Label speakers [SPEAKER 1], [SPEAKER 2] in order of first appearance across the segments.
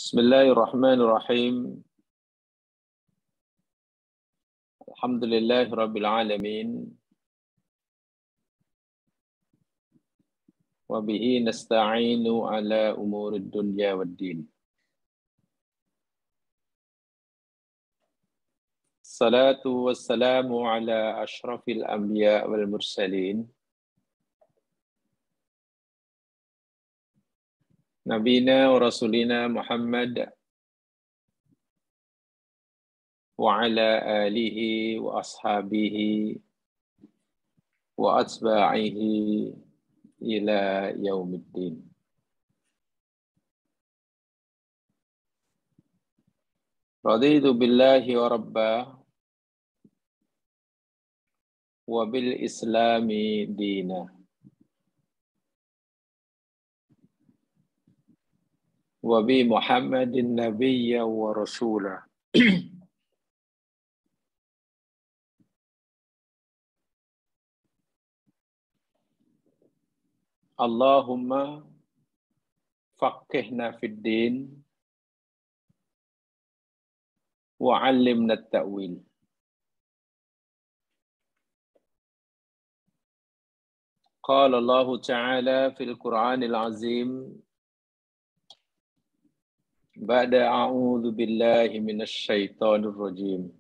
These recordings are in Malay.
[SPEAKER 1] Bismillahirrahmanirrahim. Alhamdulillahirabbil alamin. Wa bihi nasta'inu ala umurid dunya waddin. Salatu wassalamu ala asyrafil anbiya wal mursalin. Nabina wa rasulina Muhammad wa ala alihi wa ashabihi wa atba'ihi ila yaumiddin. Raditu billahi wa rabba wa bil islami dina. Wa bi Muhammadin nabiyya wa rasulah. Allahumma faqihna fid din wa 'allimna at-ta'wil. Qala Allah Ta'ala fil Qur'anil 'azim ba'da a'udzu billahi minasy syaithanir rajim.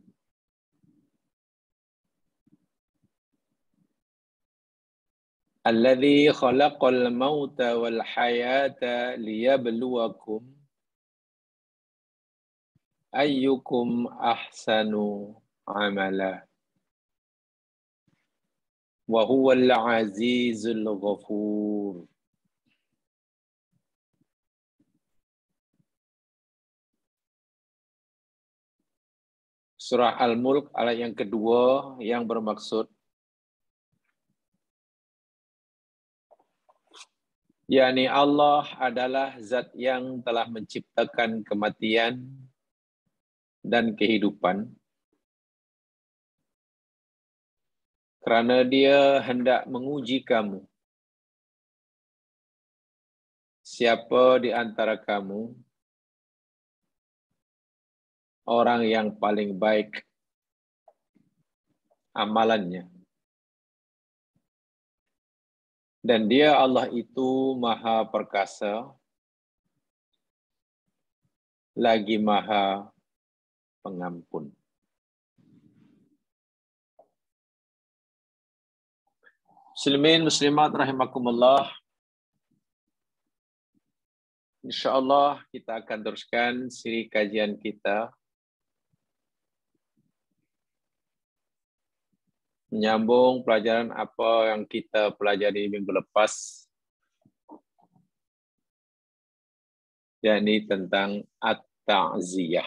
[SPEAKER 1] Alladzi khalaqal mauta wal hayata liyabluwakum ayyukum ahsanu amala. Wa huwal azizul ghafur. Surah Al-Mulk ayat yang kedua yang bermaksud yakni Allah adalah zat yang telah menciptakan kematian dan kehidupan kerana Dia hendak menguji kamu. Siapa di antara kamu orang yang paling baik amalannya. Dan Dia Allah itu Maha Perkasa lagi Maha Pengampun. Muslimin muslimat rahimakumullah. InsyaAllah kita akan teruskan siri kajian kita menyambung pelajaran apa yang kita pelajari minggu lepas, yakni tentang at-ta'ziyah.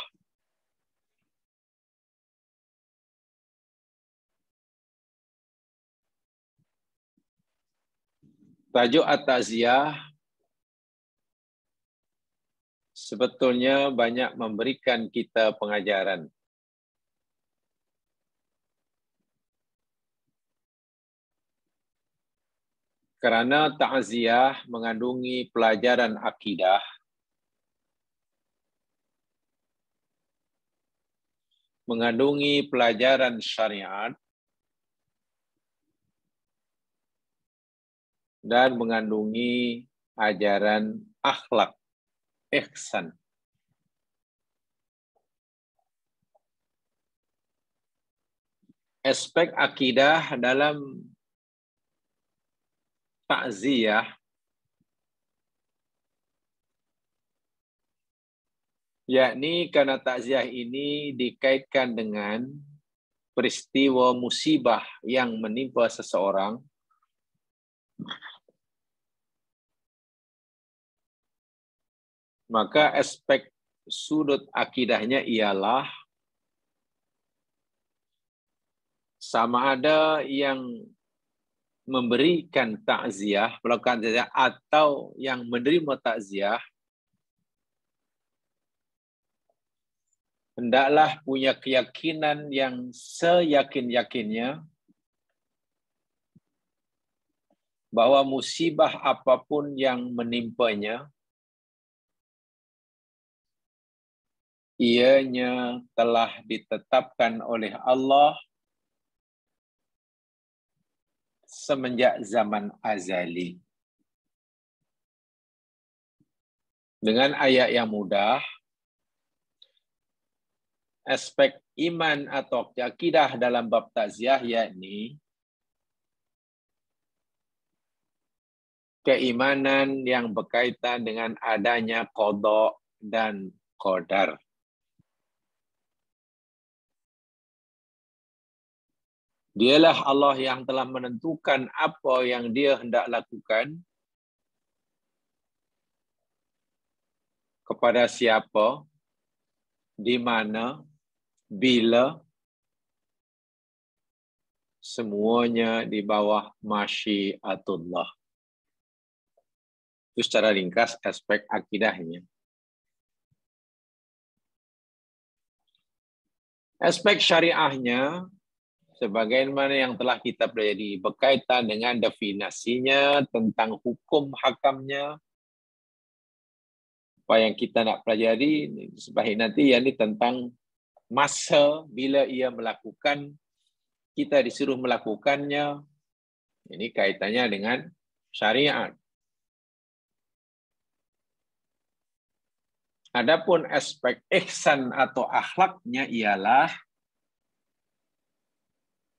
[SPEAKER 1] Tajuk at-ta'ziyah sebetulnya banyak memberikan kita pengajaran. Kerana ta'ziyah mengandungi pelajaran akidah, mengandungi pelajaran syariat, dan mengandungi ajaran akhlak, ihsan. Aspek akidah dalam ta'ziyah yakni karena ta'ziyah ini dikaitkan dengan peristiwa musibah yang menimpa seseorang, maka aspek sudut akidahnya ialah sama ada yang memberikan takziah, melakukan takziah atau yang menerima takziah hendaklah punya keyakinan yang seyakin-yakinnya bahwa musibah apapun yang menimpanya ianya telah ditetapkan oleh Allah semenjak zaman azali. Dengan ayat yang mudah, aspek iman atau akidah dalam bab takziah yakni keimanan yang berkaitan dengan adanya qada dan qadar. Dialah Allah yang telah menentukan apa yang dia hendak lakukan kepada siapa, di mana, bila, semuanya di bawah masyiatullah. Itu secara ringkas aspek akidahnya. Aspek syariahnya, sebagaimana yang telah kita pelajari, berkaitan dengan definisinya, tentang hukum hakamnya. Apa yang kita nak pelajari sebaik nanti, yakni tentang masa bila ia melakukan, kita disuruh melakukannya. Ini kaitannya dengan syariat. Adapun aspek ihsan atau akhlaknya ialah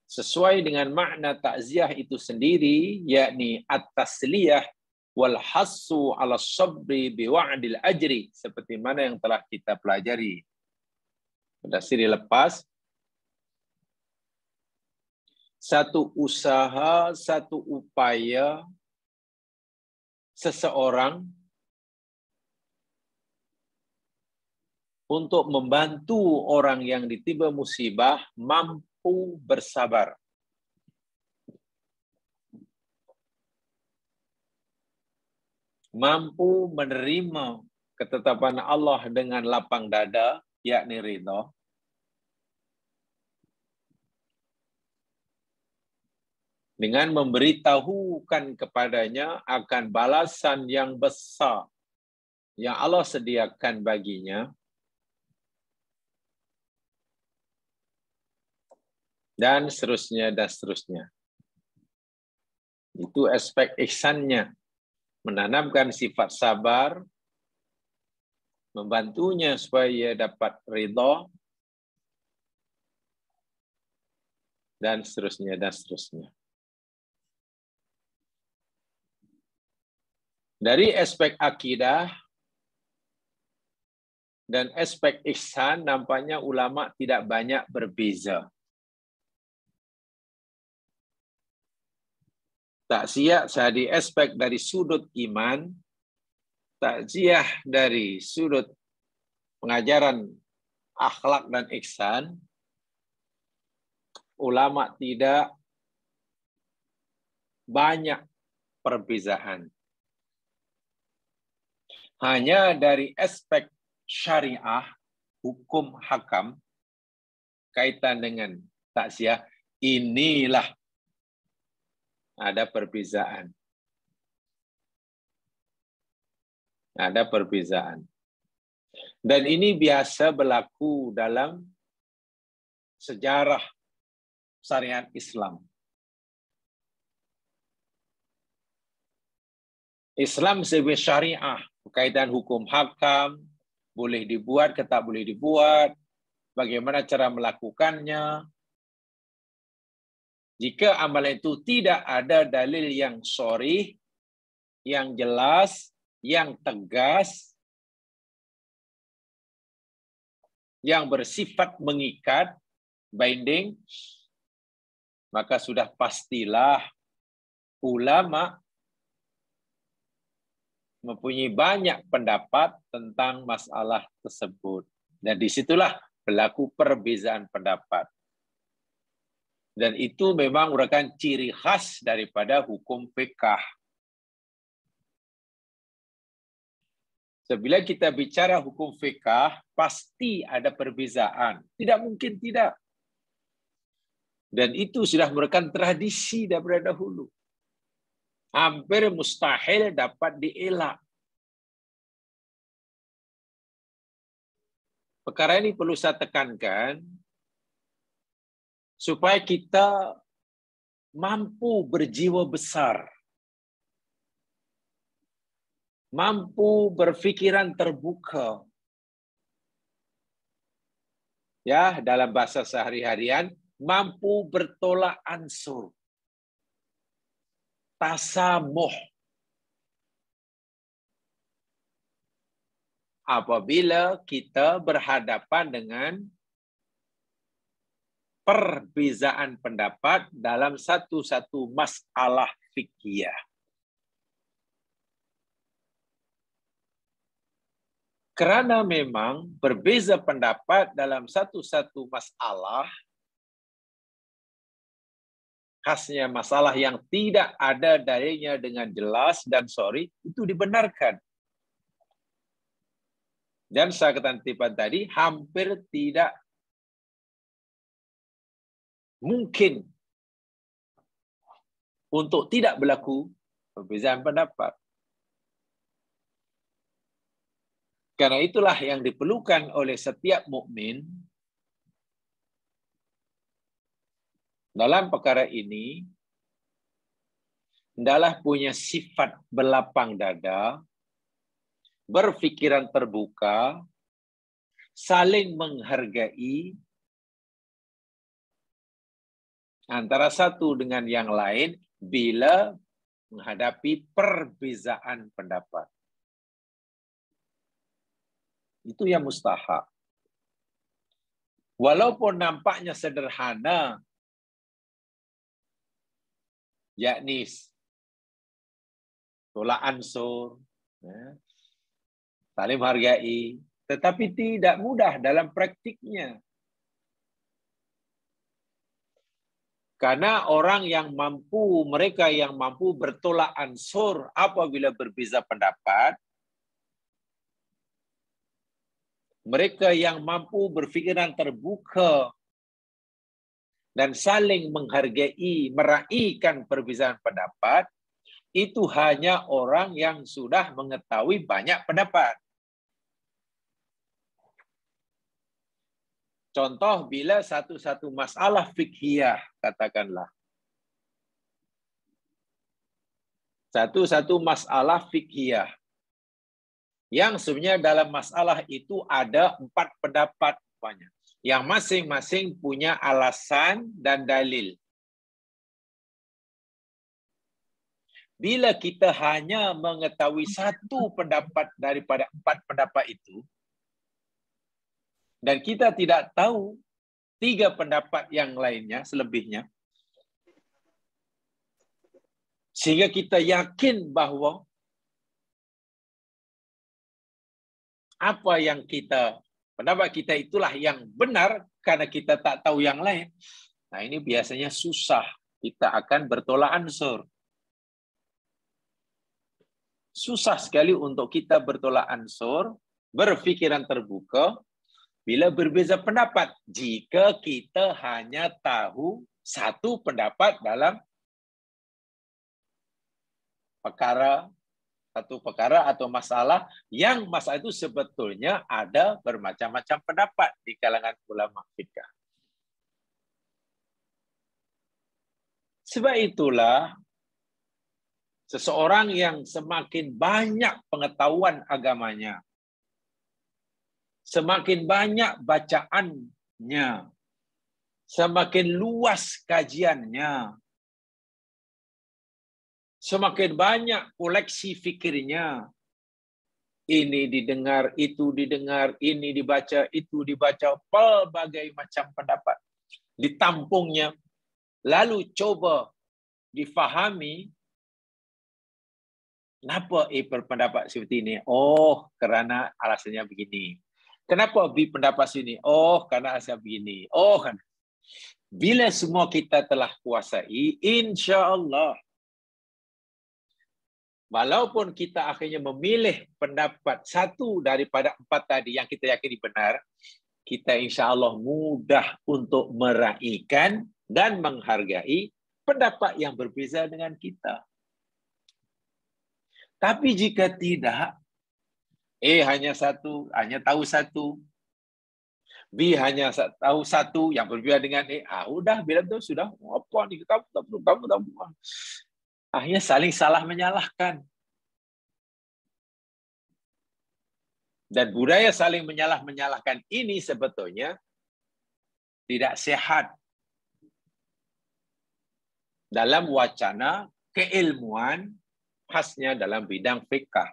[SPEAKER 1] sesuai dengan makna takziah itu sendiri, yakni at-tasliyah wal hassu ala sabri biwa'dil ajri, seperti mana yang telah kita pelajari pada siri lepas. Satu usaha, satu upaya seseorang untuk membantu orang yang ditimpa musibah mampu bersabar. Mampu menerima ketetapan Allah dengan lapang dada, yakni ridha. Dengan memberitahukan kepadanya akan balasan yang besar yang Allah sediakan baginya. Dan seterusnya, dan seterusnya. Itu aspek ihsannya. Menanamkan sifat sabar, membantunya supaya ia dapat ridha, dan seterusnya, dan seterusnya. Dari aspek akidah dan aspek ihsan, nampaknya ulama tidak banyak berbeza. Takziah dari aspek dari sudut iman, takziah dari sudut pengajaran akhlak dan ihsan, ulama tidak banyak perbezaan. Hanya dari aspek syariah, hukum hakam, kaitan dengan takziah, inilah ada perbezaan. Ada perbezaan. Dan ini biasa berlaku dalam sejarah syariat Islam. Islam sebagai syariah, berkaitan hukum hakam, boleh dibuat ke tak boleh dibuat, bagaimana cara melakukannya. Jika amalan itu tidak ada dalil yang sharih, yang jelas, yang tegas, yang bersifat mengikat, binding, maka sudah pastilah ulama mempunyai banyak pendapat tentang masalah tersebut. Dan disitulah berlaku perbezaan pendapat. Dan itu memang merupakan ciri khas daripada hukum fiqh. Bila kita bicara hukum fiqh, pasti ada perbezaan. Tidak mungkin tidak. Dan itu sudah merupakan tradisi daripada dahulu. Hampir mustahil dapat dielak. Perkara ini perlu saya tekankan supaya kita mampu berjiwa besar, mampu berpikiran terbuka. Ya, dalam bahasa sehari-harian, mampu bertolak ansur. Tasamuh. Apabila kita berhadapan dengan perbezaan pendapat dalam satu-satu masalah fikih. Karena memang berbeza pendapat dalam satu-satu masalah, khasnya masalah yang tidak ada dalilnya dengan jelas dan sharih, itu dibenarkan. Dan saya katakan tadi, hampir tidak mungkin untuk tidak berlaku perbezaan pendapat. Karena itulah yang diperlukan oleh setiap mukmin dalam perkara ini, hendaklah punya sifat berlapang dada, berfikiran terbuka, saling menghargai antara satu dengan yang lain bila menghadapi perbezaan pendapat. Itu yang mustahab. Walaupun nampaknya sederhana, yakni tolak ansur, saling menghargai, tetapi tidak mudah dalam praktiknya. Karena mereka yang mampu bertolak ansur apabila berbeza pendapat, mereka yang mampu berfikiran terbuka dan saling menghargai, meraihkan perbezaan pendapat, itu hanya orang yang sudah mengetahui banyak pendapat. Contoh, bila satu-satu masalah fikhiyah, katakanlah. Satu-satu masalah fikhiyah. Yang sebenarnya dalam masalah itu ada 4 pendapat. Yang masing-masing punya alasan dan dalil. Bila kita hanya mengetahui satu pendapat daripada 4 pendapat itu, dan kita tidak tahu 3 pendapat yang lainnya, selebihnya, sehingga kita yakin bahwa apa yang pendapat kita itulah yang benar karena kita tak tahu yang lain. Nah, ini biasanya susah. Kita akan bertolak ansur. Susah sekali untuk kita bertolak ansur, berpikiran terbuka, bila berbeza pendapat, jika kita hanya tahu satu pendapat dalam satu perkara atau masalah, yang masalah itu sebetulnya ada bermacam-macam pendapat di kalangan ulama fikih. Sebab itulah, seseorang yang semakin banyak pengetahuan agamanya, semakin banyak bacaannya, semakin luas kajiannya, semakin banyak koleksi fikirnya, ini didengar, itu didengar, ini dibaca, itu dibaca, pelbagai macam pendapat ditampungnya, lalu coba difahami, kenapa berpendapat seperti ini? Oh, karena alasannya begini. Kenapa pendapat sini? Oh, karena asal begini. Oh, kan. Bila semua kita telah kuasai, insya Allah, walaupun kita akhirnya memilih pendapat satu daripada 4 tadi yang kita yakini benar, kita insya Allah mudah untuk meraihkan dan menghargai pendapat yang berbeza dengan kita. Tapi jika tidak, hanya tahu satu, B hanya tahu satu yang berbeda dengan A. Udah, bila itu sudah apa nih kamu tak perlu, kamu tak perlu. Akhirnya saling salah menyalahkan. Dan budaya saling menyalahkan ini sebetulnya tidak sehat dalam wacana keilmuan khasnya dalam bidang fikih.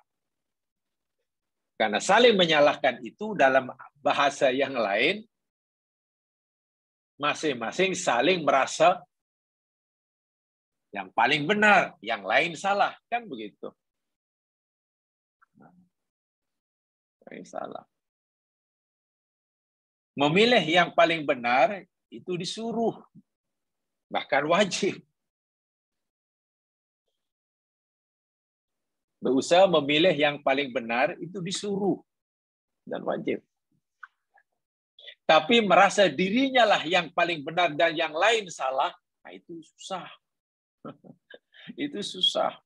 [SPEAKER 1] Karena saling menyalahkan itu dalam bahasa yang lain, masing-masing saling merasa yang paling benar, yang lain salah. Kan begitu. Yang salah. Memilih yang paling benar itu disuruh, bahkan wajib. Berusaha memilih yang paling benar itu disuruh dan wajib. Tapi merasa dirinya lah yang paling benar dan yang lain salah, nah itu susah. Itu susah.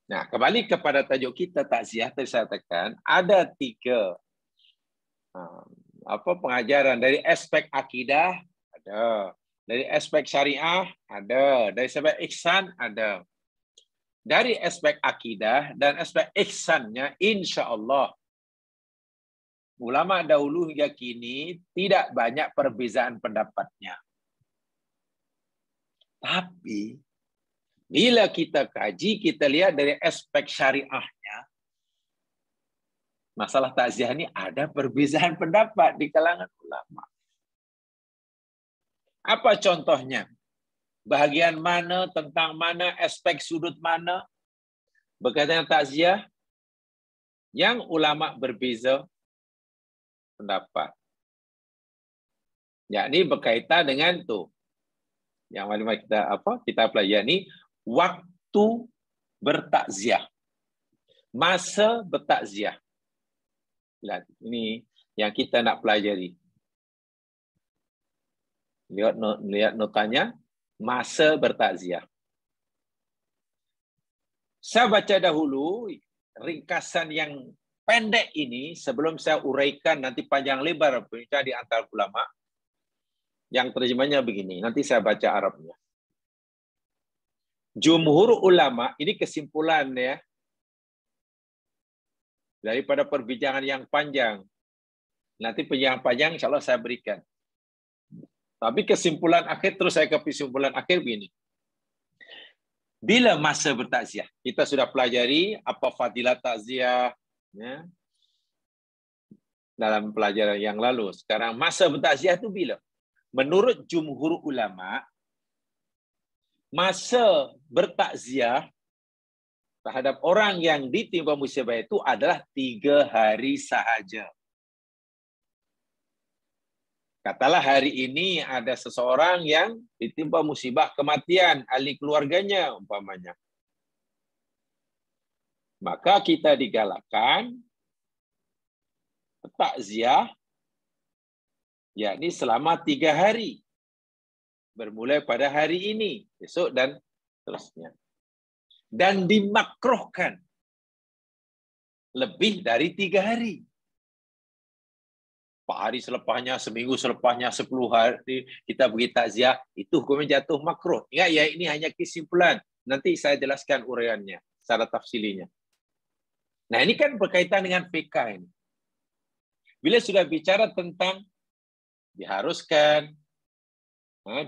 [SPEAKER 1] Nah, kembali kepada tajuk kita takziah, tadi saya katakan ada 3 pengajaran dari aspek akidah ada, dari aspek syariah ada, dari aspek ihsan ada. Dari aspek akidah dan aspek ihsannya, insya Allah ulama dahulu hingga kini tidak banyak perbezaan pendapatnya. Tapi bila kita kaji, kita lihat dari aspek syariahnya, masalah takziah ini ada perbezaan pendapat di kalangan ulama. Apa contohnya? Bahagian mana, tentang mana, aspek sudut mana berkaitan dengan takziah yang ulama berbeza pendapat. Yakni berkaitan dengan yang mana kita pelajari, waktu bertakziah, masa bertakziah. Lihat, ini yang kita nak pelajari. Lihat notanya, masa bertakziah. Saya baca dahulu ringkasan yang pendek ini sebelum saya uraikan nanti panjang lebar berbicara di antara ulama. Yang terjemahnya begini, nanti saya baca Arabnya. Jumhur ulama, ini kesimpulan ya, daripada perbincangan yang panjang. Nanti perbincangan panjang insya Allah saya berikan. Tapi kesimpulan akhir, terus saya ke kesimpulan akhir begini. Bila masa bertakziah, kita sudah pelajari apa fadilah takziah ya, dalam pelajaran yang lalu. Sekarang masa bertakziah itu bila? Menurut jumhur ulama, masa bertakziah terhadap orang yang ditimpa musibah itu adalah 3 hari sahaja. Katalah hari ini ada seseorang yang ditimpa musibah kematian ahli keluarganya umpamanya. Maka kita digalakkan takziah yakni selama 3 hari. Bermula pada hari ini, besok dan seterusnya. Dan dimakruhkan lebih dari 3 hari. 4 hari selepasnya, seminggu selepasnya, 10 hari kita pergi takziah, itu hukumnya jatuh makruh. Ingat ya, ini hanya kesimpulan. Nanti saya jelaskan uraiannya, secara tafsilinya. Nah, ini kan berkaitan dengan fikih ini. Bila sudah bicara tentang diharuskan,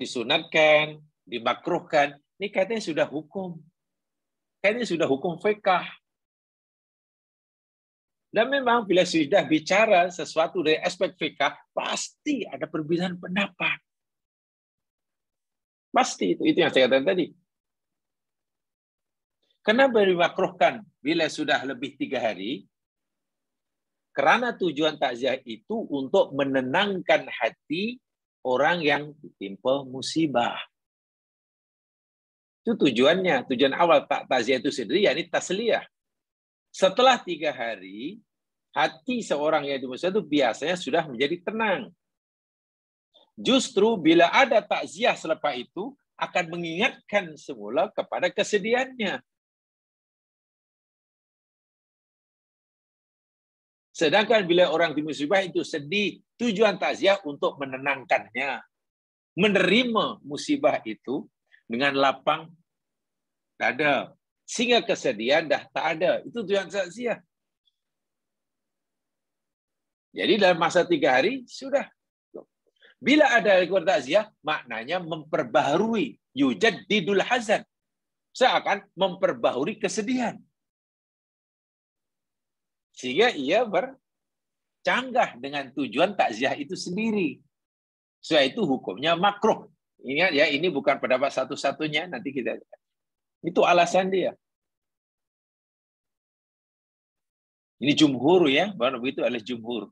[SPEAKER 1] disunatkan, dimakruhkan, ini katanya sudah hukum. Kayaknya sudah hukum fikih. Dan memang bila sudah bicara sesuatu dari aspek fikih, pasti ada perbedaan pendapat. Pasti itu yang saya katakan tadi. Kenapa dimakruhkan bila sudah lebih 3 hari? Karena tujuan takziah itu untuk menenangkan hati orang yang ditimpa musibah. Itu tujuannya. Tujuan awal takziah itu sendiri, yakni tasliyah. Setelah 3 hari, hati seorang yang ditimpa musibah itu biasanya sudah menjadi tenang. Justru bila ada takziah selepas itu, akan mengingatkan semula kepada kesedihannya. Sedangkan bila orang dimusibah itu sedih, tujuan takziah untuk menenangkannya. Menerima musibah itu dengan lapang dada. Sehingga kesedihan dah tak ada. Itu tujuan takziah. Jadi dalam masa 3 hari, sudah. Bila ada keluar takziah, maknanya memperbaharui. Yujaddidul hazan. Seakan memperbaharui kesedihan. Sehingga ia bercanggah dengan tujuan takziah itu sendiri. Sebab itu hukumnya makruh. Ingat ya, ini bukan pendapat satu-satunya. Nanti kita itu alasan dia. Ini jumhur ya, baru begitu adalah jumhur.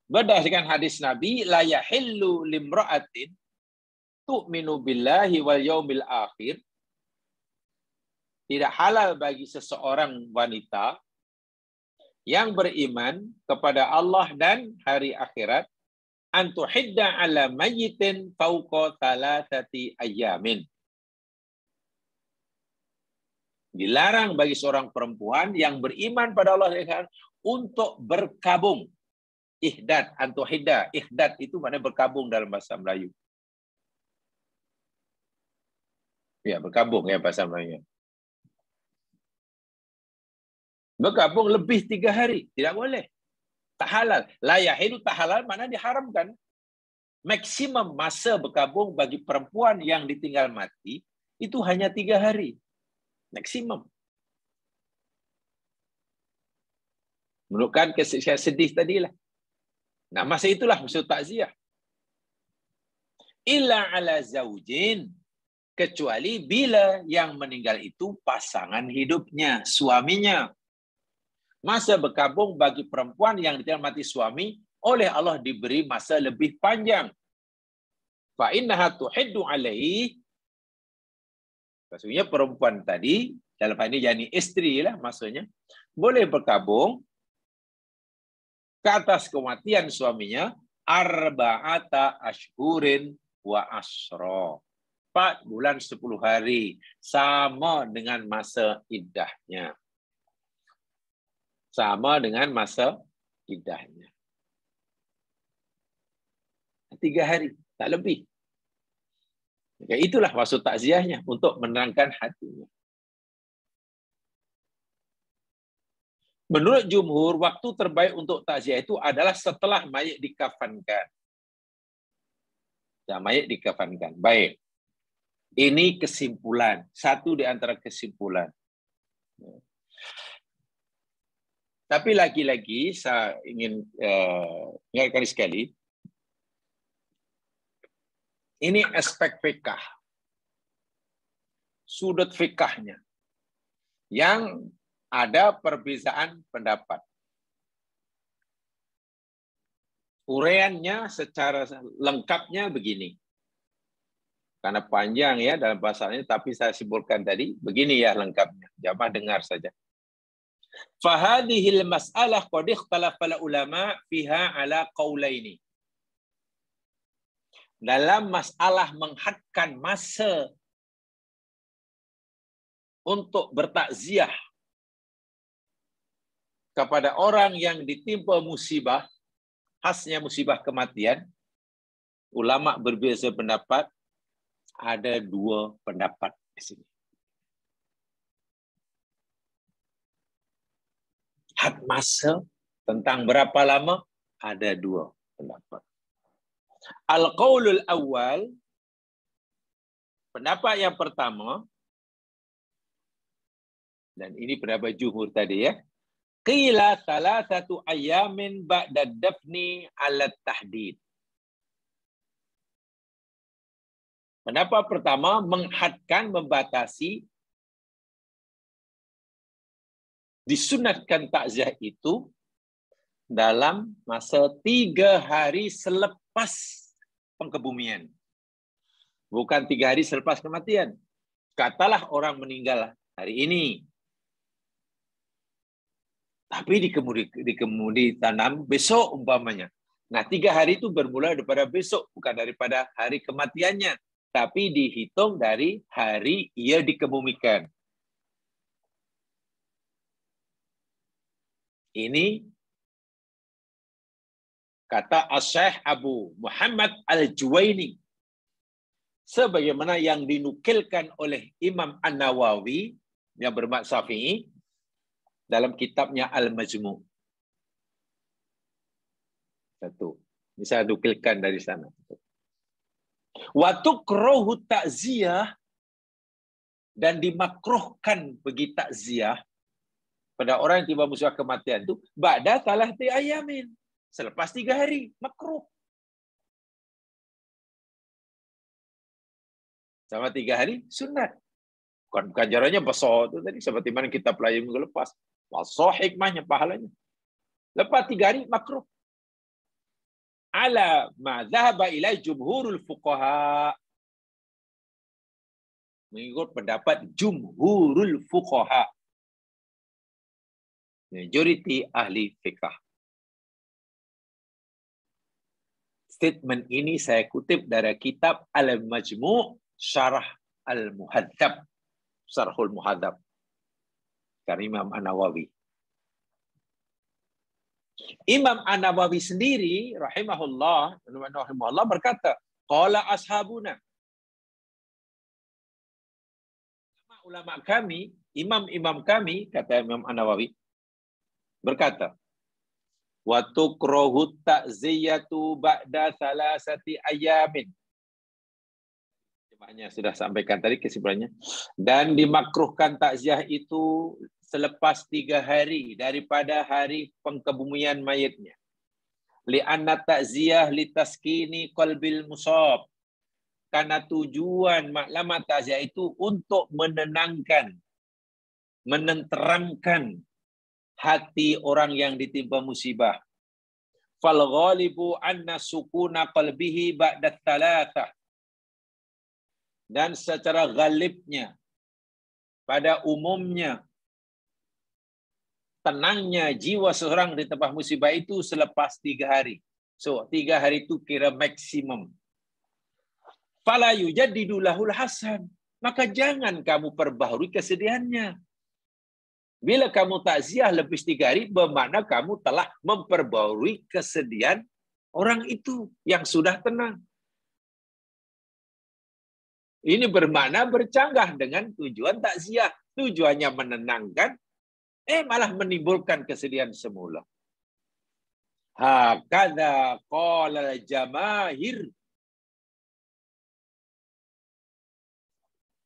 [SPEAKER 1] Berdasarkan hadis Nabi, la yahillu limra'atin tu'minu billahi wal yaumil akhir. Tidak halal bagi seseorang wanita yang beriman kepada Allah dan hari akhirat antuhidda ala mayyitin fauqa thalathati ayyamin. Dilarang bagi seorang perempuan yang beriman pada Allah untuk berkabung. Ihdad, antuhidda. Ihdad itu maknanya berkabung dalam bahasa Melayu. Ya, berkabung ya bahasa Melayu. Berkabung lebih 3 hari. Tidak boleh. Tak halal. La yahilu tak halal maknanya diharamkan. Maksimum masa berkabung bagi perempuan yang ditinggal mati itu hanya 3 hari. Maksimum. Menunjukkan kesesakan sedih tadilah. Nah, masa itulah maksud takziah. Illa ala zaujin. Kecuali bila yang meninggal itu pasangan hidupnya, suaminya. Masa berkabung bagi perempuan yang ditinggal mati suami, oleh Allah diberi masa lebih panjang. Fa innaha tuhiddu alaihi. Maksudnya perempuan tadi, dalam hal ini yani istri lah maksudnya, boleh berkabung ke atas kematian suaminya arba'ata ashhurin wa asra. 4 bulan 10 hari sama dengan masa iddahnya. Sama dengan masa iddahnya. 3 hari, tak lebih. Maka itulah maksud takziahnya, untuk menenangkan hatinya. Menurut jumhur, waktu terbaik untuk takziah itu adalah setelah mayit dikafankan. Ya, mayit dikafankan. Baik. Ini kesimpulan. Satu di antara kesimpulan. Tapi lagi-lagi saya ingin ingatkan sekali, ini aspek fikah. Sudut fikahnya. Yang ada perbezaan pendapat. Uraiannya secara lengkapnya begini. Karena panjang ya dalam bahasanya, tapi saya simpulkan tadi, begini ya lengkapnya. Jamaah dengar saja. Fahadihil mas'alah qad ikhtalafa ulama fiha ala qaulaini. Dalam masalah menghadkan masa untuk bertakziah kepada orang yang ditimpa musibah, khasnya musibah kematian, ulama berbeza pendapat. Ada 2 pendapat di sini. Had masa tentang berapa lama, ada 2 pendapat. Al-qaulul awal, pendapat yang pertama, dan ini pendapat jumhur tadi ya, qila 3 ayamin ba'da dafni ala tahdid. Pendapat pertama, menghadkan, membatasi, disunatkan takziah itu dalam masa 3 hari selepas pengkebumian. Bukan 3 hari selepas kematian. Katalah orang meninggal hari ini. Tapi dikemudi tanam besok umpamanya. Nah, 3 hari itu bermula daripada besok, bukan daripada hari kematiannya. Tapi dihitung dari hari ia dikebumikan. Ini kata Asy-Syaikh Abu Muhammad Al-Juwaini, sebagaimana yang dinukilkan oleh Imam An-Nawawi yang bermadzhab Syafi'i dalam kitabnya Al-Majmu'. Satu. Ini saya nukilkan dari sana. Wa tukrahu ta'ziyah, dan dimakruhkan pergi takziah pada orang yang tiba musibah kematian itu ba'da thalathati ayamin, selepas 3 hari, makruh. Sama 3 hari sunat. Bukan ganjarannya besar itu tadi seperti mana kita pelajari minggu lepas. Wasah hikmahnya, pahalanya. Lepas 3 hari makruh. Ala ma dhahaba ila jumhurul fuqaha, mengikut pendapat jumhurul fuqaha, majority ahli fiqh. Statement ini saya kutip dari kitab Al-Majmu' Syarah Al-Muhadzab, Syarhul Muhadzab dari Imam An-Nawawi. Imam An-Nawawi sendiri rahimahullah berkata, qala ashabuna, ulama kami, imam-imam kami, kata Imam An-Nawawi, berkata, wa tukrahu ta'ziyatu ba'da thalathati ayamin. Jemaahnya sudah sampaikan tadi kesimpulannya. Dan dimakruhkan takziah itu selepas 3 hari daripada hari pengkebumian mayatnya. Li'anna ta'ziyah litaskini qalbil musab. Karena tujuan maklumat takziah itu untuk menenangkan, menenteramkan hati orang yang ditimpa musibah. Fal ghalibu anna sukuna qalbihi ba'da thalathah. Dan secara ghalibnya, pada umumnya, tenangnya jiwa seorang di tempat musibah itu selepas 3 hari. So, 3 hari itu kira maksimum. Fala yujaddidu lahul hasan. Maka jangan kamu perbaharui kesedihannya. Bila kamu takziah lebih 3 hari, bermakna kamu telah memperbaharui kesedihan orang itu yang sudah tenang. Ini bermakna bercanggah dengan tujuan takziah. Tujuannya menenangkan, malah menimbulkan kesedihan semula. Hakadha qala al-jamaahir.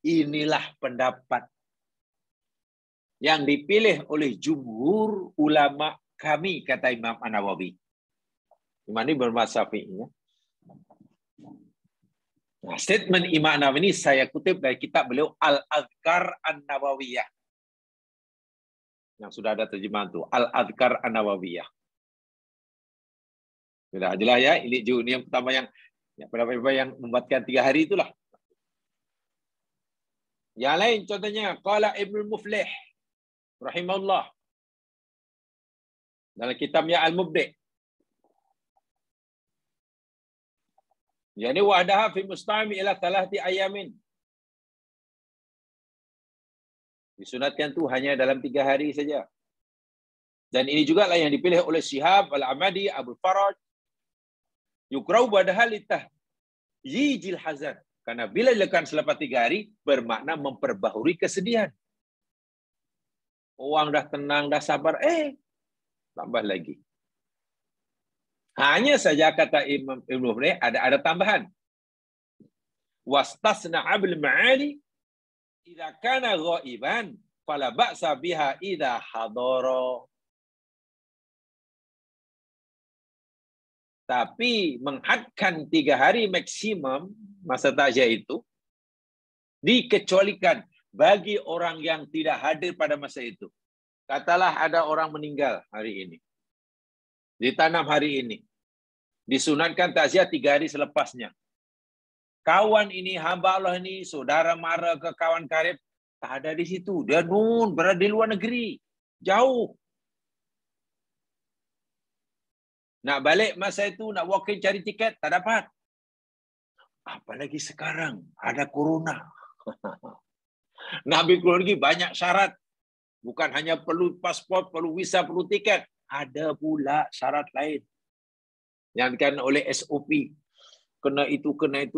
[SPEAKER 1] Inilah pendapat yang dipilih oleh jumhur ulama kami, kata Imam An-Nawawi. Imam ini bermadzhab Syafi'i. Nah, statement Imam An-Nawawi ini saya kutip dari kitab beliau Al-Adhkar An-Nawawiyah. Yang sudah ada terjemahan itu, Al-Adhkar An-Nawawiyah. Sudah jelas ya, ini yang pertama yang pendapat yang membuatkan 3 hari itulah. Yang lain contohnya qala Ibnu Muflih rahimahullah dalam kitabnya Al-Mubdi'. Yani wa'daha fi mustami ila thalathati ayamin. Disunatkan tu hanya dalam 3 hari saja. Dan ini juga lah yang dipilih oleh Syihab Al-Amadi, Abu Faraj. Yukrau ba'daha litahyijil hazan. Karena bila dilakukan selepas 3 hari, bermakna memperbaharui kesedihan. Orang dah tenang, dah sabar, tambah lagi. Hanya saja kata Imam Ibnu Muflih ada tambahan. Wastasna bil ma'ali idza kana ghaiban fala ba'sa biha idza hadara. Tapi menghadkan 3 hari maksimum masa takziah itu dikecualikan bagi orang yang tidak hadir pada masa itu. Katalah ada orang meninggal hari ini. Ditanam hari ini. Disunatkan takziah 3 hari selepasnya. Kawan ini, hamba Allah ini, saudara mara ke kawan karib, tak ada di situ. Dia berada di luar negeri. Jauh. Nak balik masa itu, nak walk-in cari tiket, tak dapat. Apalagi sekarang, ada corona. Nak ambil keluar negeri, banyak syarat. Bukan hanya perlu pasport, perlu visa, perlu tiket. ada pula syarat lain yang kan oleh SOP. Kena itu.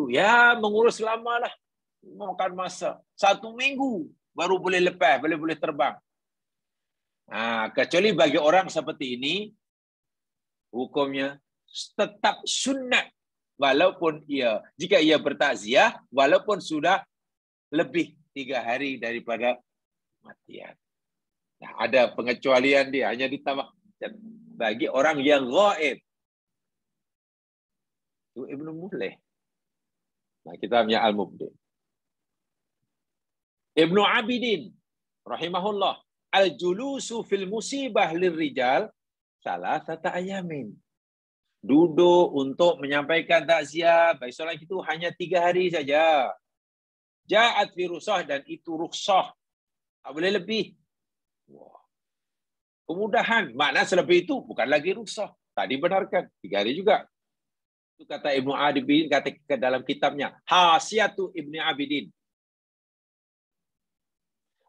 [SPEAKER 1] Ya, mengurus lama lah. Makan masa. 1 minggu baru boleh lepas, boleh terbang. Kecuali bagi orang seperti ini, hukumnya tetap sunat. Walaupun jika ia bertakziah, walaupun sudah lebih 3 hari daripada kematian. Ada pengecualian dia, hanya ditambah bagi orang yang ghaib. Itu Ibnu Muflih. Kitabnya Al-Mubdi. Ibnu Abidin rahimahullah, al-julusu fil musibah lirrijal salasata ayamin. Duduk untuk menyampaikan takziah bagi seorang itu hanya 3 hari saja. Ja'at fi rukhsah, dan itu rukhsah. Tak boleh lebih. Kemudahan. Makna selebih itu bukan lagi rukhsah. Tak dibenarkan. 3 hari juga. Itu kata Ibnu Abidin, kata dalam kitabnya Hasyiatu Ibnu Abidin.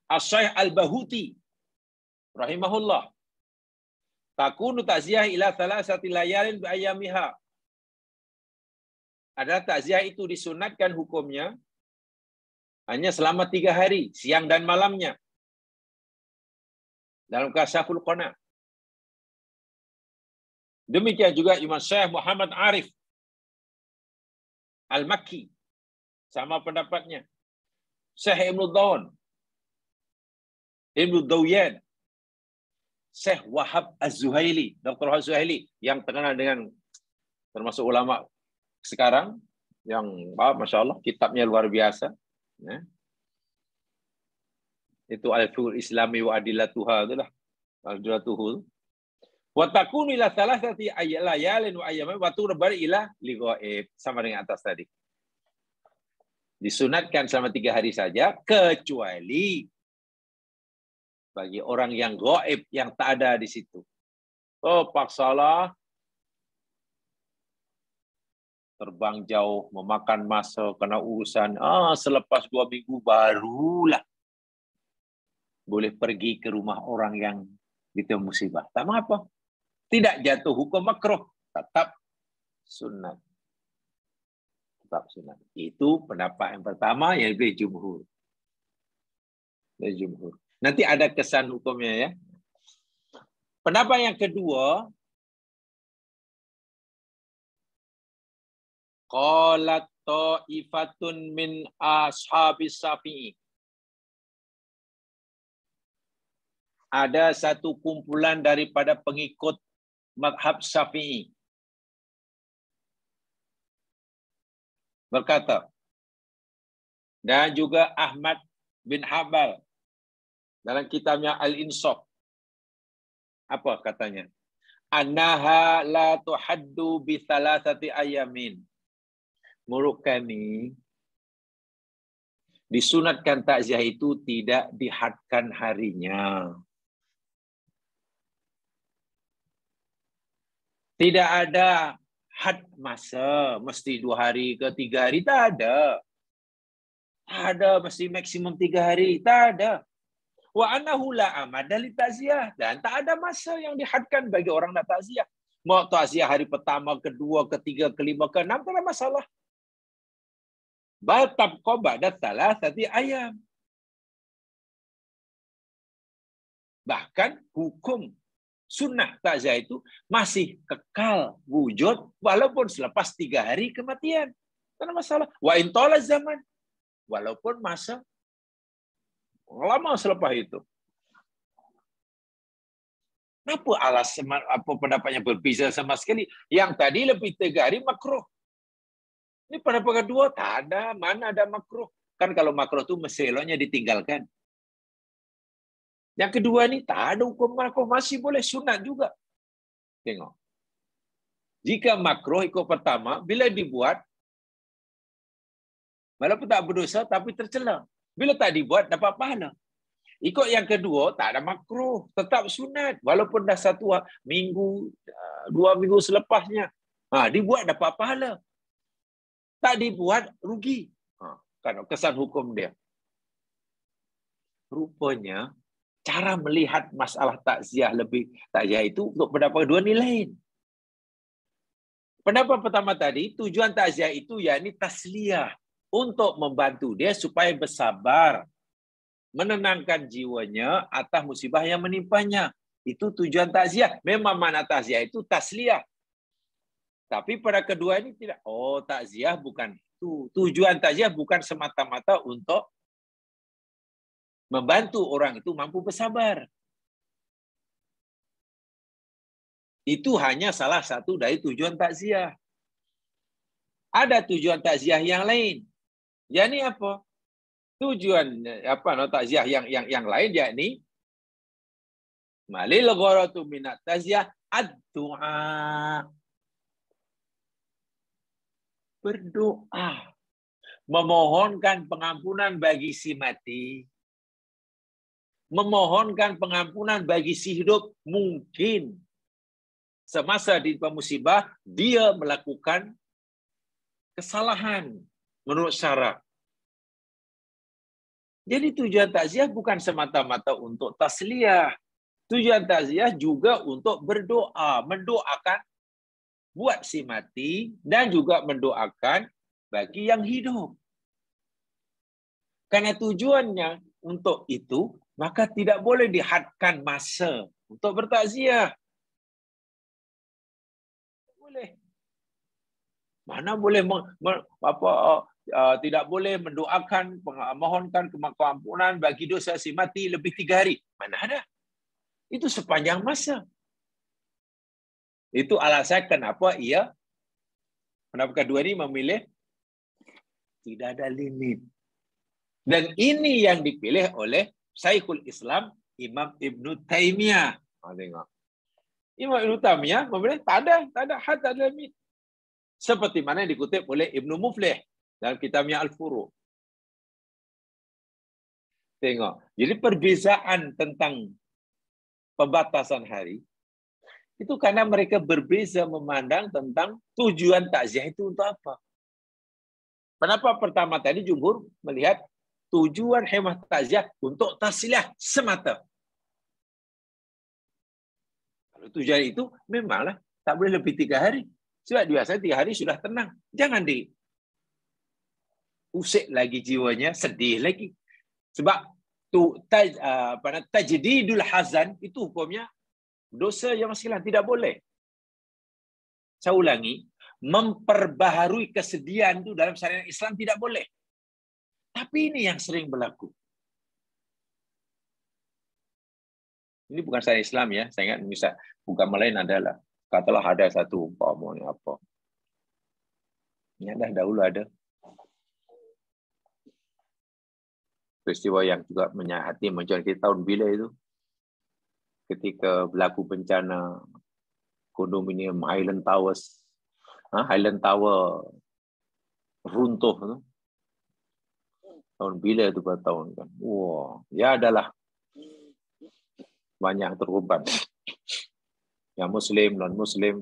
[SPEAKER 1] Asy-Syaikh Al-Bahuti rahimahullah, takunu takziah ila thalathati layalin bi ayyamiha. Ada takziah itu disunatkan hukumnya hanya selama 3 hari, siang dan malamnya. Dalam Kasyaful Qana. Demikian juga Imam Syekh Muhammad Arif Al-Makki, sama pendapatnya. Syekh Ibnu Dawn, Ibnu Dawyan, Syekh Wahab Az-Zuhaili, Dr. Wahab Az-Zuhaili, yang terkenal dengan termasuk ulama sekarang, yang Masya Allah, kitabnya luar biasa. Itu Al-Fiqhul Islami wa Adillatuha, itulah. Adillatuhu. Wa takunu ila thalathati layalin wa ayyamin wa turbar ila lighaib. Sama dengan atas tadi. Disunatkan selama 3 hari saja, kecuali bagi orang yang gaib, yang tak ada di situ. Paksalah terbang jauh, memakan masa, kena urusan. Selepas 2 minggu barulah boleh pergi ke rumah orang yang ditimpa musibah. Tak mengapa. Tidak jatuh hukum makruh, tetap sunat. Tetap sunat. Itu pendapat yang pertama yang lebih jumhur. Nanti ada kesan hukumnya ya. Pendapat yang kedua, qalat ta'ifatun min ashabis Syafi'i. Ada satu kumpulan daripada pengikut mazhab Syafi'i berkata, dan juga Ahmad bin Hanbal dalam kitabnya Al-Insaf. Apa katanya? Annaha la tuhaddu bi thalathati ayamin. Menurut kami, disunatkan takziah itu tidak dihadkan harinya. Tidak ada had masa, mesti 2 hari ke 3 hari, tak ada. Tak ada, mesti maksimum 3 hari, tak ada. Wa annahu la amada li takziah, dan tak ada masa yang dihadkan bagi orang nak takziah. Mau takziah hari pertama, kedua, ketiga, kelima, keenam, tak ada masalah. Bal tabqa ba'da thalathati ayam. Bahkan hukum sunnah takziah itu masih kekal wujud walaupun selepas 3 hari kematian. Tak ada masalah. Wa in tala zaman, walaupun masa lama selepas itu. Kenapa alasan apa pendapatnya berbeza sama sekali? Yang tadi lebih 3 hari makruh. Ini pendapat kedua tak ada, mana ada makruh. Kan kalau makruh itu seloknya ditinggalkan. Yang kedua ni tak ada hukum makruh, masih boleh sunat juga. Tengok. Jika makruh ikut pertama, bila dibuat, walaupun tak berdosa tapi tercela. Bila tak dibuat, dapat pahala. Ikut yang kedua, tak ada makruh, tetap sunat. Walaupun dah 1 minggu, 2 minggu selepasnya. Dibuat dapat pahala. Tak dibuat, rugi. Kan kesan hukum dia. Rupanya, cara melihat masalah takziah itu untuk pendapat kedua ini lain. Pendapat pertama tadi, tujuan takziah itu yakni tasliyah, untuk membantu dia supaya bersabar, menenangkan jiwanya atas musibah yang menimpanya. Itu tujuan takziah. Memang makna takziah itu tasliyah. Tapi pada kedua ini tidak. Oh, takziah bukan itu. Tujuan takziah bukan semata-mata untuk membantu orang itu mampu bersabar. Itu hanya salah satu dari tujuan takziah. Ada tujuan takziah yang lain. Yakni apa? Tujuan takziah yang lain yakni malil gharatu minat takziah ad-du'a. Berdoa, memohonkan pengampunan bagi si mati, memohonkan pengampunan bagi si hidup. Mungkin semasa di musibah dia melakukan kesalahan menurut syara. Jadi tujuan takziah bukan semata-mata untuk tasliyah. Tujuan takziah juga untuk berdoa, mendoakan buat si mati dan juga mendoakan bagi yang hidup. Karena tujuannya untuk itu, maka tidak boleh dihadkan masa untuk bertakziah. Boleh. Mana boleh tidak boleh mendoakan, memohonkan keampunan bagi dosa si mati lebih 3 hari. Mana ada? Itu sepanjang masa. Itu alasan kenapa pendapat kedua ini memilih tidak ada limit. Dan ini yang dipilih oleh Syekhul Islam Imam Ibn Taimiyah. Tengok. Imam Ibn Taimiyah memilih tak ada had, tak ada limit. Seperti mana yang dikutip oleh Ibnu Muflih dalam kitabnya Al-Furu'. Tengok. Jadi perbezaan tentang pembatasan hari itu karena mereka berbeza memandang tentang tujuan takziah itu untuk apa. Pendapat pertama tadi jumhur melihat tujuan hemah takziah untuk tasliyah semata. Kalau tujuan itu memanglah tak boleh lebih 3 hari. Sebab biasanya 3 hari sudah tenang. Jangan diusik lagi jiwanya, sedih lagi. Sebab tajdidul hazan itu hukumnya dosa yang masih tidak boleh. Saya ulangi, memperbaharui kesedihan itu dalam syariat Islam tidak boleh. Tapi ini yang sering berlaku. Ini bukan syariat Islam ya. Saya ingat misal agama lain adalah katalah ada satu umpamanya apa. Ini dah dahulu ada peristiwa yang juga menyakiti mencuat kita tahun bila itu. Ketika berlaku bencana kondominium Highland Tower runtuh tu. Tahun bila itu pada tahun kan. Wah, ya adalah banyak terkorban. Yang Muslim, non-Muslim.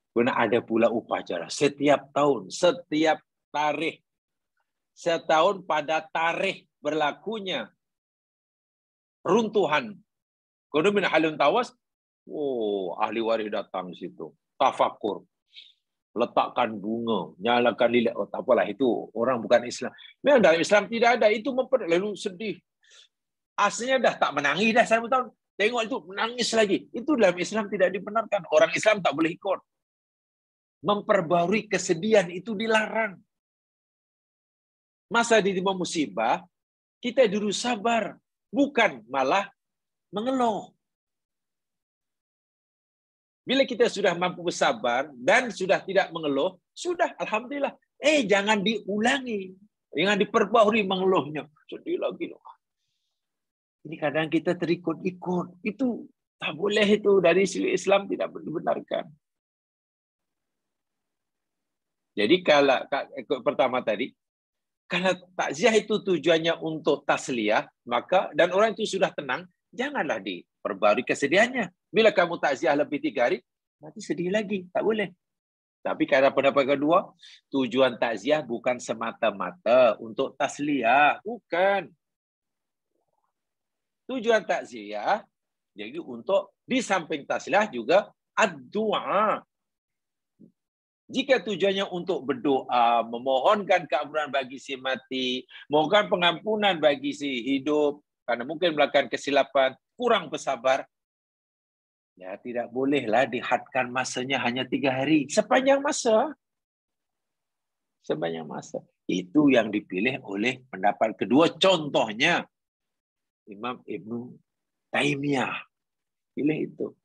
[SPEAKER 1] Kemudian ada pula upacara. Setiap tahun, setiap tarikh. Setahun pada tarikh berlakunya runtuhan kondominium Highland Towers. Oh, ahli waris datang di situ. Tafakur. Letakkan bunga. Nyalakan lilin. Oh, tak apalah. Itu orang bukan Islam. Memang dalam Islam tidak ada. Itu lalu sedih. Aslinya dah tak menangis dah 1 tahun. Tengok itu menangis lagi. Itu dalam Islam tidak dibenarkan. Orang Islam tak boleh ikut. Memperbarui kesedihan itu dilarang. Masa ditimpa musibah, kita dulu sabar. Bukan malah mengeluh. Bila kita sudah mampu bersabar dan sudah tidak mengeluh, sudah alhamdulillah. Jangan diulangi. Jangan diperbarui mengeluhnya. Sedih lagi. Ini kadang kita terikut-ikut. Itu tak boleh itu. Dari sisi Islam tidak dibenarkan. Jadi kalau pertama tadi, kalau takziah itu tujuannya untuk tasliyah, maka dan orang itu sudah tenang, janganlah diperbarui kesedihannya. Bila kamu takziah lebih 3 hari, nanti sedih lagi. Tak boleh. Tapi karena pendapat kedua, tujuan takziah bukan semata-mata untuk tasliyah. Bukan. Tujuan takziah jadi untuk di samping tasliah juga ad-du'a. Jika tujuannya untuk berdoa, memohonkan keampunan bagi si mati, mohonkan pengampunan bagi si hidup, karena mungkin melakukan kesilapan, kurang bersabar, ya tidak bolehlah dihadkan masanya hanya 3 hari. Sepanjang masa. Sepanjang masa. Itu yang dipilih oleh pendapat kedua. Contohnya, Imam Ibnu Taimiyah. Pilih itu.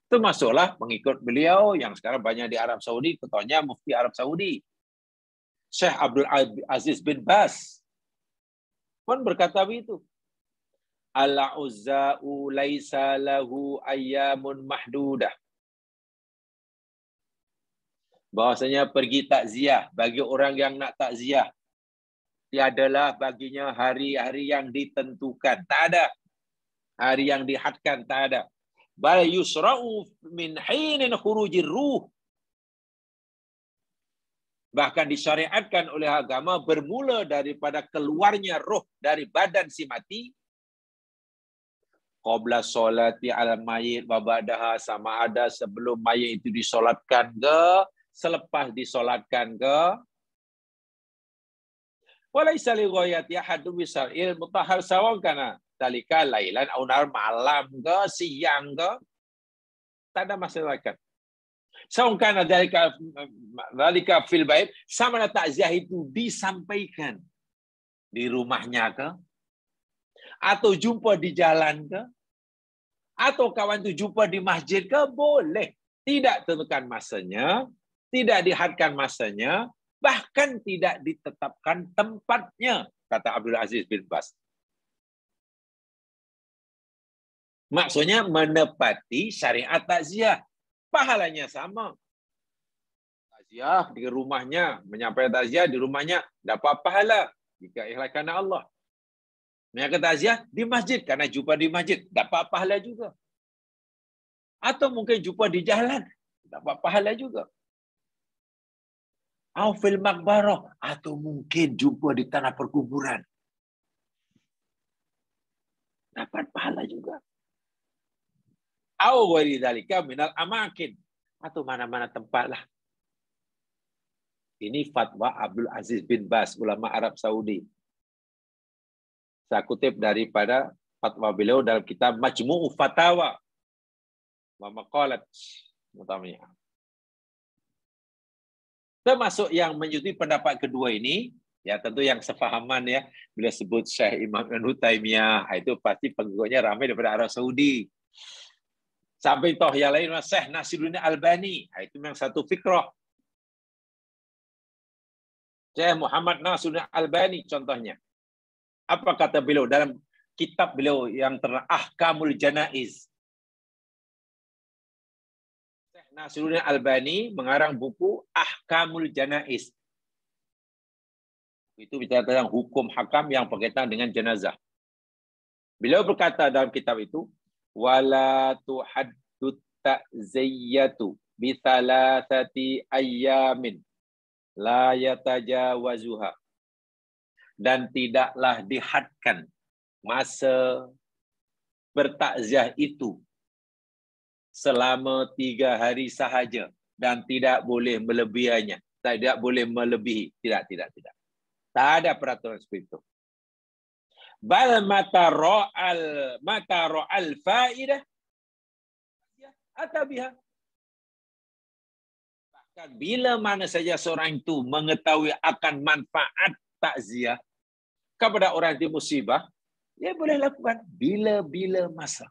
[SPEAKER 1] Termasuklah mengikut beliau yang sekarang banyak di Arab Saudi, ketuanya Mufti Arab Saudi, Syekh Abdul Aziz bin Baz pun berkata begitu. Al-uzza'u laisa lahu ayyamun mahdudah. Bahwasanya pergi takziah bagi orang yang nak takziah tiadalah baginya hari-hari yang ditentukan. Tak ada. Hari yang dihadkan, tak ada. Bal yusra'u min hinin khurujir ruh. Bahkan disyariatkan oleh agama bermula daripada keluarnya roh dari badan si mati. Qabla solati al mayit wa ba'daha, sama ada sebelum mayit itu disolatkan ke, selepas disolatkan ke. Walaysa li ghayati ahadun bisar'il mutahhar sawan kana dalika lailan au nar, malam ke, siang ke, tak ada masalah kan. Saungkana dalika fil bait, sama ada takziah itu disampaikan di rumahnya ke, atau jumpa di jalan ke, atau kawan itu jumpa di masjid ke, boleh. Tidak tentukan masanya, tidak dihadkan masanya, bahkan tidak ditetapkan tempatnya, kata Abdul Aziz bin Baz. Maksudnya menepati syariat takziah. Pahalanya sama. Takziah di rumahnya, menyampaikan takziah di rumahnya dapat pahala jika ikhlas karena Allah. Menyampaikan takziah di masjid karena jumpa di masjid dapat pahala juga. Atau mungkin jumpa di jalan dapat pahala juga. Au fil maqbarah, atau mungkin jumpa di tanah perkuburan dapat pahala juga. Au ghairi dzalika minal amakin, atau mana-mana tempat lah. Ini fatwa Abdul Aziz bin Baz, ulama Arab Saudi. Saya kutip daripada fatwa beliau dalam kitab Majmu'u Fatawa wa Maqalat utamanya. Termasuk yang menyetujui pendapat kedua ini, ya tentu yang sefahaman ya, bila sebut Syekh Imam Ibnu Taimiyah, itu pasti pengikutnya ramai daripada Arab Saudi. Sampai toh yang lain, Syekh Nasiruddin Albani, itu memang satu fikrah. Syekh Muhammad Nasiruddin Albani contohnya. Apa kata beliau dalam kitab beliau yang terkenal Ahkamul Janaiz? Syekh Nasiruddin Albani mengarang buku Ahkamul Janaiz. Itu bicara tentang hukum hakam yang berkaitan dengan jenazah. Beliau berkata dalam kitab itu, wala tuhaddut ta'ziyatu bi thalathati ayyamin la yatajawazuha. Dan tidaklah dihadkan masa bertakziah itu selama 3 hari sahaja dan tidak boleh melebihinya, tidak boleh melebihi, tidak. Tak ada peraturan seperti itu. Bal mata ra'al faidah atabiha. Bahkan bila mana saja seorang itu mengetahui akan manfaat takziah kepada orang yang musibah, dia boleh lakukan bila-bila masa.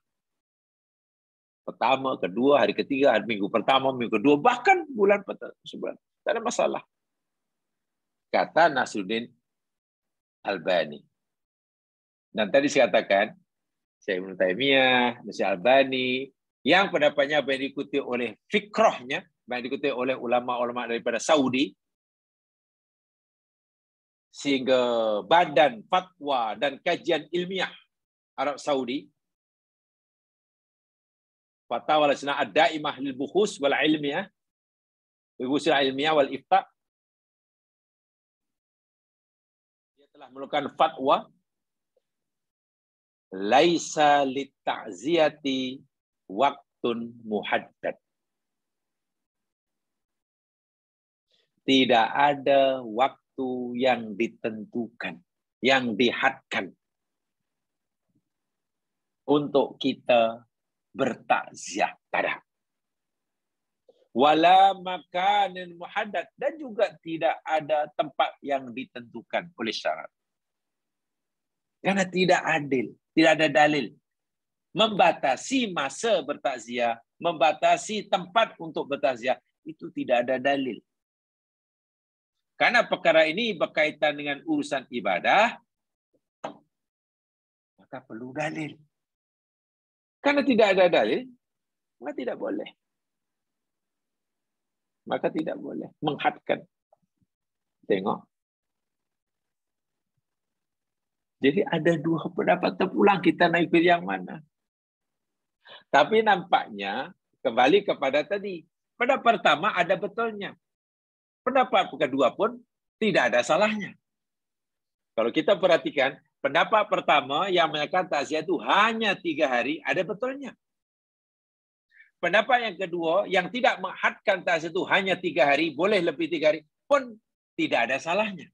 [SPEAKER 1] Pertama, kedua, hari ketiga, hari minggu pertama, minggu kedua, bahkan bulan sebulan. Tak ada masalah. Kata Nasiruddin Albani. Dan tadi saya katakan, Syekh Ibnu Taimiyah, Syekh Albani, yang pendapatnya banyak diikuti oleh fikrahnya, banyak diikuti oleh ulama-ulama daripada Saudi, sehingga badan fatwa dan kajian ilmiah Arab Saudi, Fatwa Lajnah Ad-Daimah lil Buhus wal Ilmiah, Buhus Ilmiah wal Ifta, dia telah melakukan fatwa laisa litta'ziyati waktun muhaddad. Tidak ada waktu yang ditentukan, yang dihadkan untuk kita bertakziah. Tidak. Wala makanin muhaddad, dan juga tidak ada tempat yang ditentukan oleh syarat. Karena tidak adil, tidak ada dalil membatasi masa bertakziah, membatasi tempat untuk bertakziah, itu tidak ada dalil. Karena perkara ini berkaitan dengan urusan ibadah, maka perlu dalil. Karena tidak ada dalil, maka tidak boleh. Maka tidak boleh menghadkan. Tengok. Jadi ada dua pendapat terpulang, kita naik pilih yang mana. Tapi nampaknya kembali kepada tadi. Pendapat pertama ada betulnya. Pendapat kedua pun tidak ada salahnya. Kalau kita perhatikan, pendapat pertama yang menyatakan takziah itu hanya 3 hari, ada betulnya. Pendapat yang kedua, yang tidak menghadkan takziah itu hanya 3 hari, boleh lebih 3 hari, pun tidak ada salahnya.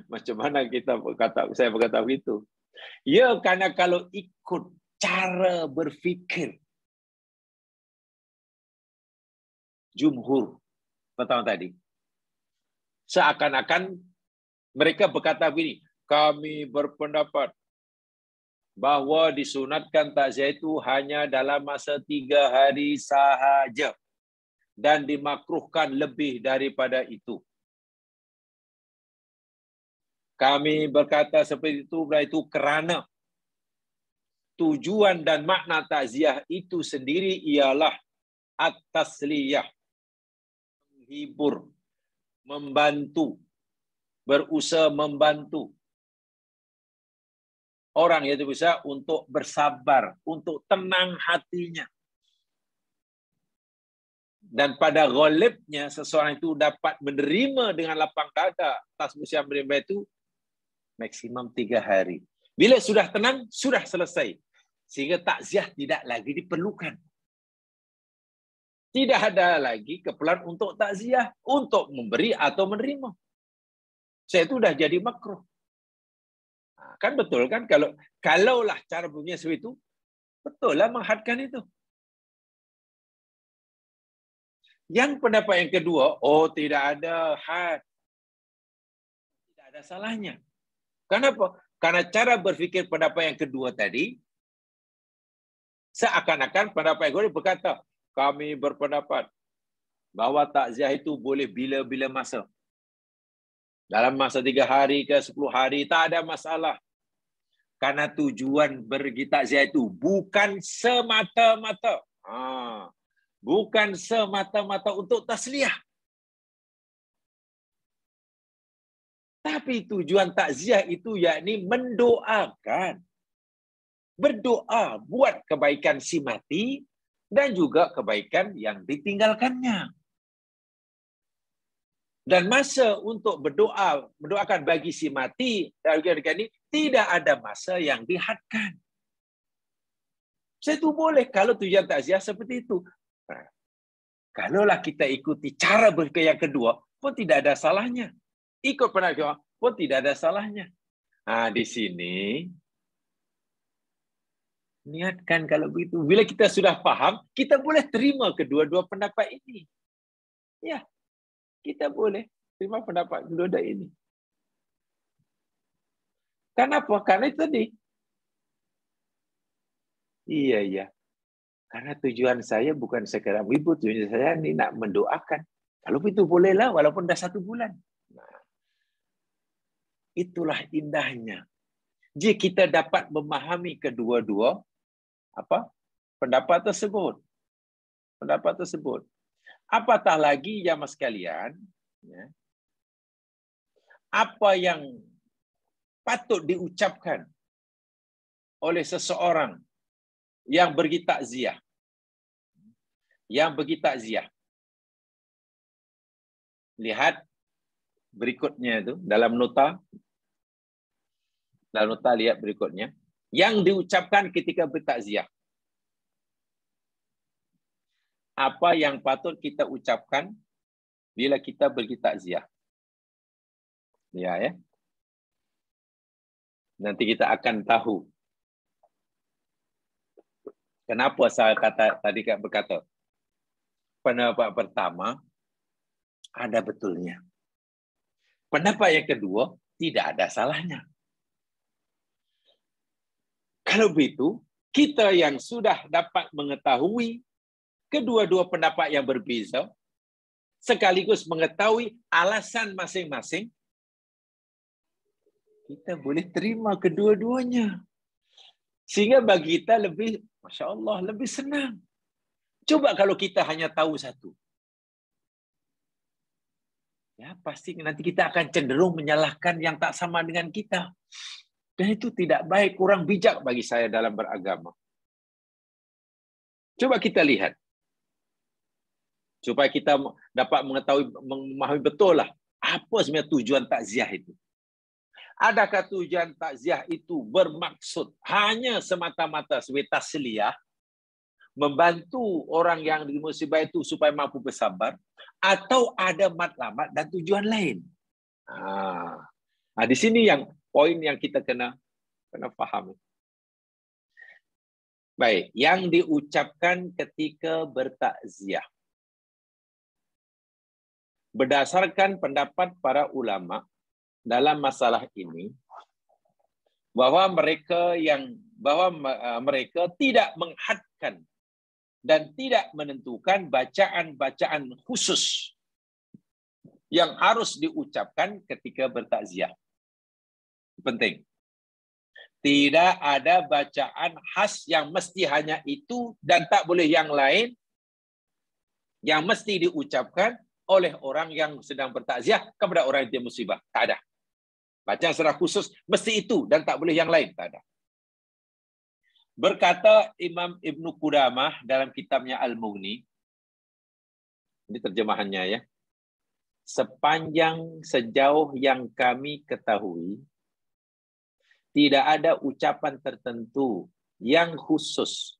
[SPEAKER 1] Macam mana saya berkata begitu? Ya, karena kalau ikut cara berfikir jumhur pertama tadi, seakan-akan mereka berkata begini, kami berpendapat bahwa disunatkan takziah itu hanya dalam masa 3 hari sahaja dan dimakruhkan lebih daripada itu. Kami berkata seperti itu kerana tujuan dan makna takziah itu sendiri ialah at-tasliyah, menghibur, membantu, berusaha membantu orang itu bisa untuk bersabar, untuk tenang hatinya. Dan pada ghalibnya seseorang itu dapat menerima dengan lapang dada atas usia menerima itu maksimum 3 hari. Bila sudah tenang, sudah selesai. Sehingga takziah tidak lagi diperlukan. Tidak ada lagi keperluan untuk takziah, untuk memberi atau menerima. Saya itu sudah jadi makruh. Kan betul kan? Kalaulah cara bunyinya seperti itu, betul lah menghadkan itu. Yang pendapat yang kedua, tidak ada had. Tidak ada salahnya. Kenapa? Karena cara berfikir pendapat yang kedua tadi, seakan-akan pendapat yang kedua berkata, kami berpendapat bahwa takziah itu boleh bila-bila masa. Dalam masa 3 hari ke 10 hari, tak ada masalah. Karena tujuan bertakziah itu bukan semata-mata. Bukan semata-mata untuk tasliyah. Tapi tujuan takziah itu yakni mendoakan. Berdoa buat kebaikan si mati dan juga kebaikan yang ditinggalkannya. Dan masa untuk mendoakan bagi si mati dan ini tidak ada masa yang dihadkan. Saya itu boleh kalau tujuan takziah seperti itu. Nah, kalaulah kita ikuti cara berpikir yang kedua pun tidak ada salahnya. Ikut pendapat pun tidak ada salahnya. Di sini niatkan kalau begitu. Bila kita sudah paham, kita boleh terima kedua-dua pendapat ini. Ya, kita boleh terima pendapat kedua-dua ini. Kenapa? Karena itu tadi. Iya. Karena tujuan saya bukan sekadar menghibur, tujuan saya ini nak mendoakan. Kalau begitu bolehlah, walaupun dah 1 bulan. Nah, itulah indahnya. Jika kita dapat memahami kedua-dua pendapat tersebut. Apatah lagi ya mas sekalian, apa yang patut diucapkan oleh seseorang yang pergi takziah. Lihat berikutnya itu dalam nota. Dalam nota lihat berikutnya. Yang diucapkan ketika bertakziah. Apa yang patut kita ucapkan bila kita pergi takziah? Ya. Nanti kita akan tahu. Kenapa saya tadi berkata? Pendapat pertama, ada betulnya. Pendapat yang kedua, tidak ada salahnya. Kalau begitu, kita yang sudah dapat mengetahui kedua-dua pendapat yang berbeza, sekaligus mengetahui alasan masing-masing, kita boleh terima kedua-duanya. Sehingga bagi kita lebih, Masya Allah, lebih senang. Coba kalau kita hanya tahu satu. Ya, pasti nanti kita akan cenderung menyalahkan yang tak sama dengan kita. Dan itu tidak baik, kurang bijak bagi saya dalam beragama. Coba kita lihat. Supaya kita dapat mengetahui, memahami betul lah apa sebenarnya tujuan takziah itu. Adakah tujuan takziah itu bermaksud hanya semata-mata sebagai tasliyah, membantu orang yang di musibah itu supaya mampu bersabar, atau ada matlamat dan tujuan lain? Di sini yang poin yang kita kena paham. Baik, yang diucapkan ketika bertakziah. Berdasarkan pendapat para ulama dalam masalah ini, bahwa mereka tidak menghadkan dan tidak menentukan bacaan-bacaan khusus yang harus diucapkan ketika bertakziah. Penting. Tidak ada bacaan khas yang mesti hanya itu dan tak boleh yang lain yang mesti diucapkan oleh orang yang sedang bertakziah kepada orang yang musibah. Tak ada. Bacaan secara khusus mesti itu dan tak boleh yang lain. Tak ada. Berkata Imam Ibnu Qudamah dalam kitabnya Al-Mughni, ini terjemahannya ya, sejauh yang kami ketahui, tidak ada ucapan tertentu yang khusus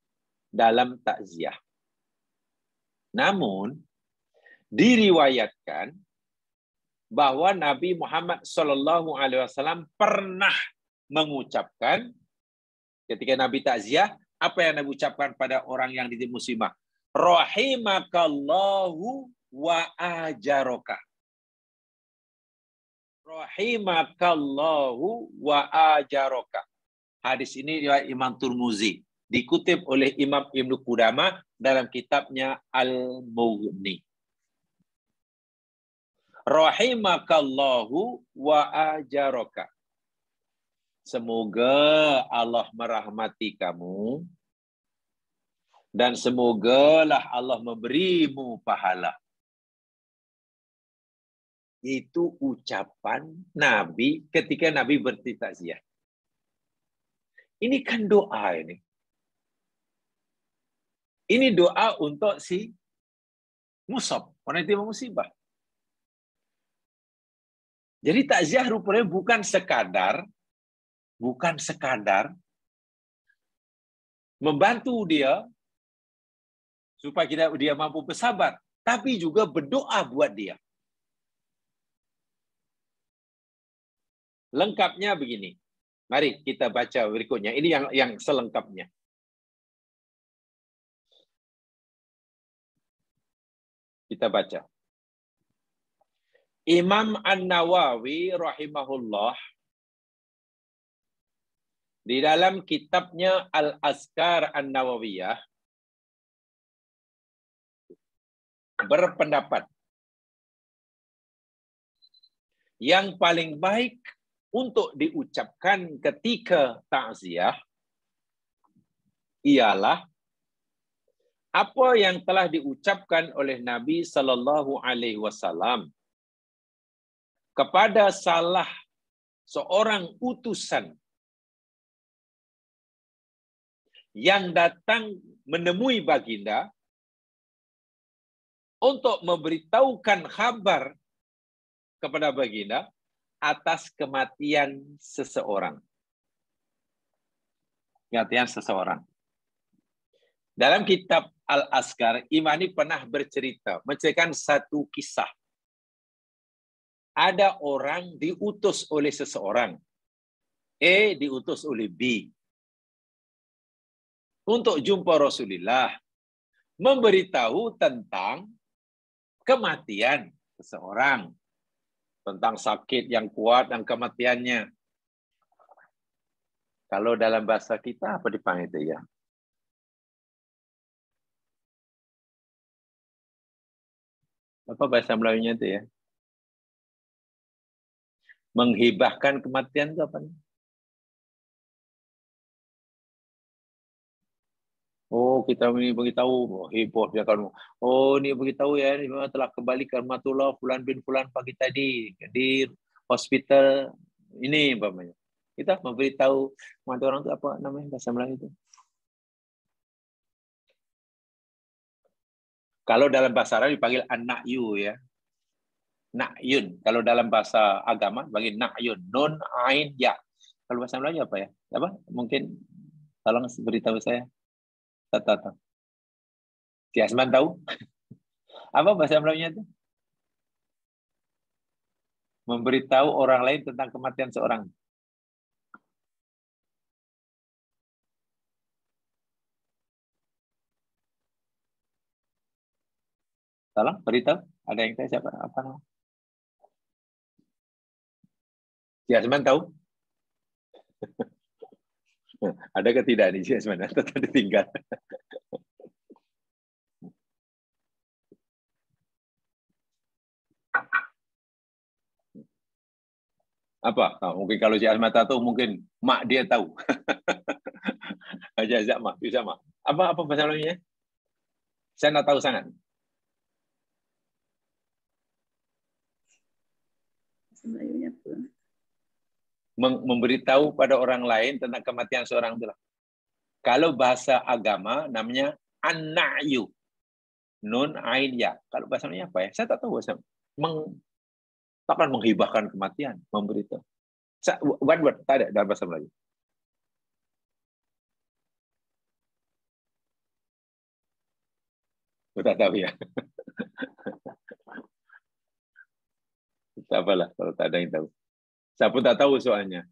[SPEAKER 1] dalam takziah. Namun, diriwayatkan bahwa Nabi Muhammad SAW pernah mengucapkan ketika Nabi takziah, apa yang Nabi ucapkan pada orang yang di musibah? Rahimakallahu wa ajaraka. Rahimakallahu wa ajaraka. Hadis ini riwayat Imam Tirmizi, dikutip oleh Imam Ibnu Qudamah dalam kitabnya Al-Mughni. Rahimakallahu wa ajaraka. Semoga Allah merahmati kamu dan semogalah Allah memberimu pahala. Itu ucapan Nabi ketika Nabi bertakziah. Ini kan doa ini. Ini doa untuk si musab, orang yang musibah. Jadi takziah rupanya bukan sekadar membantu dia supaya dia mampu bersabar, tapi juga berdoa buat dia. Lengkapnya begini. Mari kita baca berikutnya. Ini yang selengkapnya. Kita baca. Imam An-Nawawi rahimahullah di dalam kitabnya Al-Azkar An-Nawawiyah berpendapat yang paling baik untuk diucapkan ketika takziah ialah apa yang telah diucapkan oleh Nabi Sallallahu Alaihi Wasallam kepada salah seorang utusan yang datang menemui baginda untuk memberitahukan kabar kepada baginda atas kematian seseorang. kematian seseorang. Dalam kitab Al-Askar, Imani pernah menceritakan satu kisah. Ada orang diutus oleh seseorang. A diutus oleh B. Untuk jumpa Rasulullah. Memberitahu tentang kematian seseorang. Tentang sakit yang kuat dan kematiannya. Kalau dalam bahasa kita, apa dipanggil itu ya? Apa bahasa Melayunya itu ya? Menghibahkan kematian itu apa? Oh, kita ini beritahu, heboh dia kan. Oh, ini beritahu ya, ini memang telah kembali ke rahmatullah Fulan bin Fulan pagi tadi di hospital ini umpamanya. Kita memberitahu kepada orang itu apa namanya bahasa Melayu itu? Kalau dalam bahasa Arab dipanggil an-na'yu ya. Na'yun. Kalau dalam bahasa agama dipanggil na'yun. Nun, ain, ya. Kalau bahasa Melayu apa ya? Apa? Mungkin tolong beritahu saya. Tahu. Si Asman tahu? Apa bahasa Melayu itu? Memberitahu orang lain tentang kematian seorang. Tolong beritahu. Ada yang tahu siapa? Apa nama? Si Asman tahu? Ada ke tidak nih si Asman? Tetap ditinggal. Apa? Nah, mungkin kalau si Asman tahu, mungkin mak dia tahu. Aja mak, bisa mak. Apa bahasa Melayunya? Saya nak tahu sangat.
[SPEAKER 2] Melayunya apa?
[SPEAKER 1] Memberitahu pada orang lain tentang kematian seorang itu. Kalau bahasa agama namanya an-na'yu. Nun ain ya. Kalau bahasa Melayu apa ya? Saya tak tahu bahasa. Takkan menghibahkan kematian, memberitahu. One word, tak ada dalam bahasa Melayu. Tak tahu ya. Tak apalah kalau tak ada yang tahu. Saya pun tak tahu soalnya.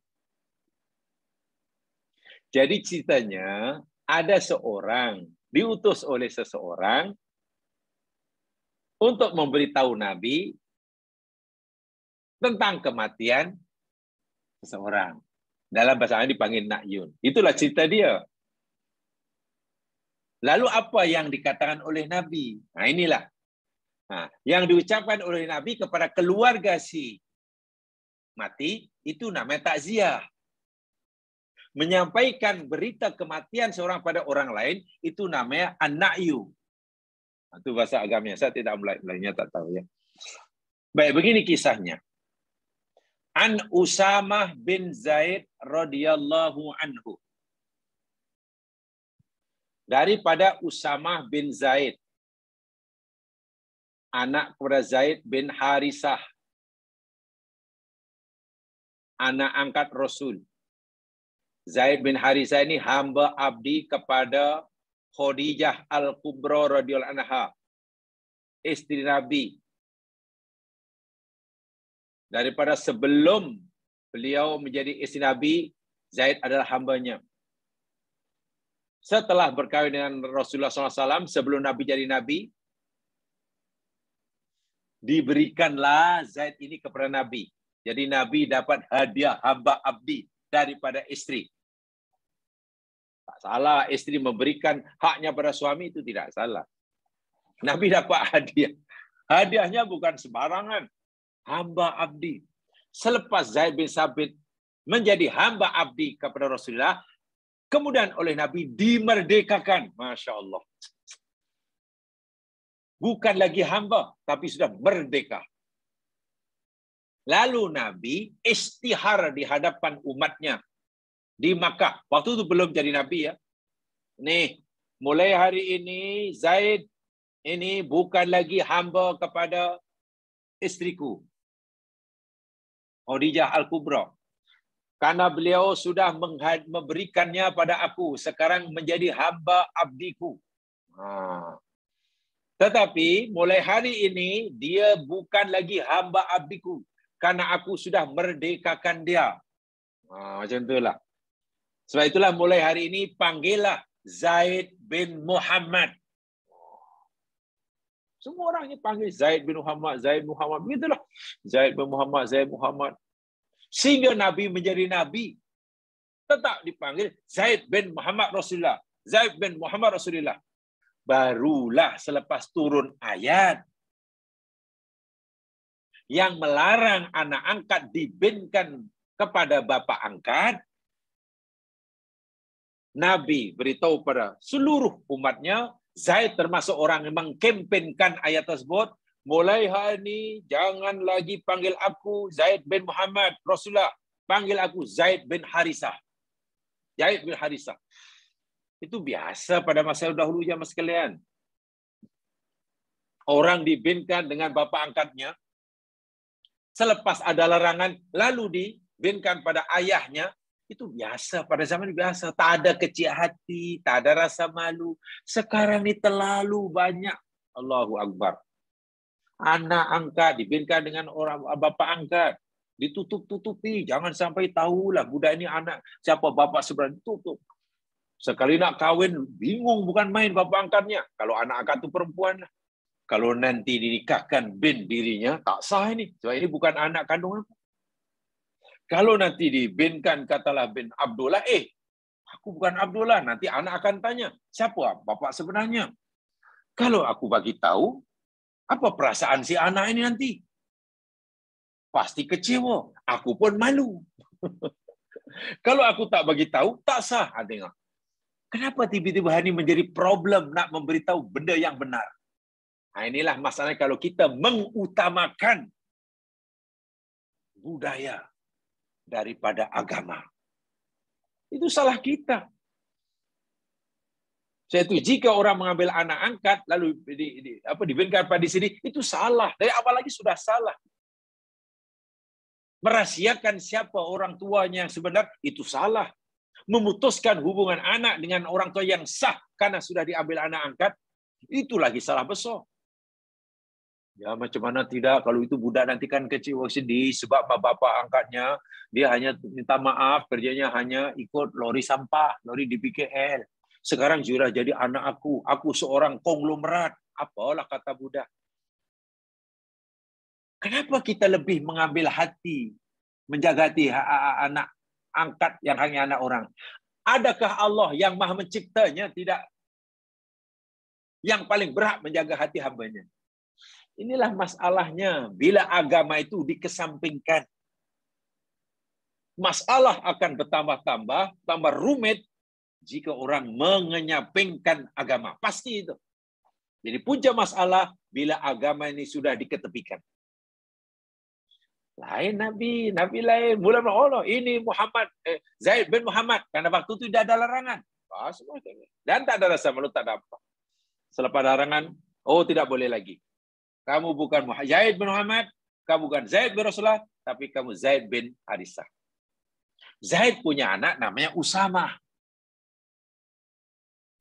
[SPEAKER 1] Jadi ceritanya ada seorang diutus oleh seseorang untuk memberitahu Nabi tentang kematian seseorang. Dalam bahasa Arab dipanggil na'yun. Itulah cerita dia. Lalu apa yang dikatakan oleh Nabi? Nah inilah. Nah, yang diucapkan oleh Nabi kepada keluarga si mati, itu namanya takziah. Menyampaikan berita kematian seorang pada orang lain, itu namanya an-na'yu. Itu bahasa agamanya. Saya tidak Melayunya tak tahu ya. Baik, begini kisahnya. An Usamah bin Zaid radhiyallahu anhu. Daripada Usamah bin Zaid, anak kepada Zaid bin Harisah, anak angkat Rasul. Zaid bin Harisah ini hamba abdi kepada Khadijah Al-Kubra radhiyallahu anha, istri Nabi. Daripada sebelum beliau menjadi istri Nabi, Zaid adalah hambanya. Setelah berkahwin dengan Rasulullah SAW, sebelum Nabi jadi Nabi, diberikanlah Zaid ini kepada Nabi. Jadi Nabi dapat hadiah hamba abdi daripada istri. Tak salah istri memberikan haknya pada suami, itu tidak salah. Nabi dapat hadiah. Hadiahnya bukan sembarangan. Hamba abdi. Selepas Zaid bin Sabit menjadi hamba abdi kepada Rasulullah, kemudian oleh Nabi dimerdekakan. Masya Allah. Bukan lagi hamba, tapi sudah merdeka. Lalu Nabi istihar di hadapan umatnya di Makkah. Waktu itu belum jadi Nabi ya. Nih, mulai hari ini Zaid ini bukan lagi hamba kepada istriku, Khadijah Al-Kubra. Karena beliau sudah memberikannya pada aku, sekarang menjadi hamba abdiku. Tetapi mulai hari ini dia bukan lagi hamba abdiku, karena aku sudah merdekakan dia. Macam itulah. Sebab itulah mulai hari ini panggillah Zaid bin Muhammad. Semua orang ini panggil Zaid bin Muhammad, Zaid Muhammad. Begitulah. Zaid bin Muhammad, Zaid Muhammad. Sehingga Nabi menjadi Nabi. Tetap dipanggil Zaid bin Muhammad Rasulullah. Zaid bin Muhammad Rasulullah. Barulah selepas turun ayat yang melarang anak angkat dibinkan kepada bapa angkat, Nabi beritahu pada seluruh umatnya, Zaid termasuk orang yang mengkampenkan ayat tersebut, mulai hari ini jangan lagi panggil aku Zaid bin Muhammad Rasulullah, panggil aku Zaid bin Harisah. Zaid bin Harisah. Itu biasa pada masa dahulu jamaah sekalian. Orang dibinkan dengan bapa angkatnya, selepas ada larangan, lalu dibinkan pada ayahnya, itu biasa, pada zaman biasa. Tak ada kecil hati, tak ada rasa malu. Sekarang ini terlalu banyak. Allahu Akbar. Anak angkat dibinkan dengan orang bapa angkat. Ditutup-tutupi. Jangan sampai tahulah budak ini anak siapa bapa sebenarnya. Tutup. Sekali nak kahwin, bingung bukan main bapa angkatnya. Kalau anak angkat itu perempuan lah. Kalau nanti dinikahkan bin dirinya, tak sah ini. Sebab ini bukan anak kandungan. Kalau nanti dibinkan katalah bin Abdullah, aku bukan Abdullah, nanti anak akan tanya, siapa bapak sebenarnya? Kalau aku bagi tahu, apa perasaan si anak ini nanti? Pasti kecewa, aku pun malu. Kalau aku tak bagi tahu, tak sah. Tengok. Kenapa tiba-tiba hari ini menjadi problem nak memberitahu benda yang benar? Inilah masalahnya kalau kita mengutamakan budaya daripada agama. Itu salah kita. Itu jika orang mengambil anak angkat lalu dibinkan pada sini, itu salah. Dari awal lagi sudah salah. Merahasiakan siapa orang tuanya yang sebenar, itu salah. Memutuskan hubungan anak dengan orang tua yang sah karena sudah diambil anak angkat, itu lagi salah besar. Ya macam mana tidak, kalau itu budak nanti kan kecewa sedih sebab bapak angkatnya dia hanya minta maaf, kerjanya hanya ikut lori sampah, lori di PKL. Sekarang sudah jadi anak aku seorang konglomerat. Apalah kata budak. Kenapa kita lebih mengambil hati, menjaga hati anak angkat yang hanya anak orang? Adakah Allah yang Maha Menciptanya tidak yang paling berhak menjaga hati hambanya? Inilah masalahnya. Bila agama itu dikesampingkan, masalah akan bertambah-tambah, tambah rumit jika orang mengenyampingkan agama. Pasti itu. Jadi punca masalah bila agama ini sudah diketepikan. Lain Nabi lain. Mula Allah, ini Muhammad, Zaid bin Muhammad. Karena waktu itu tidak ada larangan. Dan tak ada rasa malu, tak ada apa. Selepas larangan, tidak boleh lagi. Kamu bukan Zaid bin Muhammad, kamu bukan Zaid bin Rasulullah, tapi kamu Zaid bin Harisah. Zaid punya anak namanya Usamah.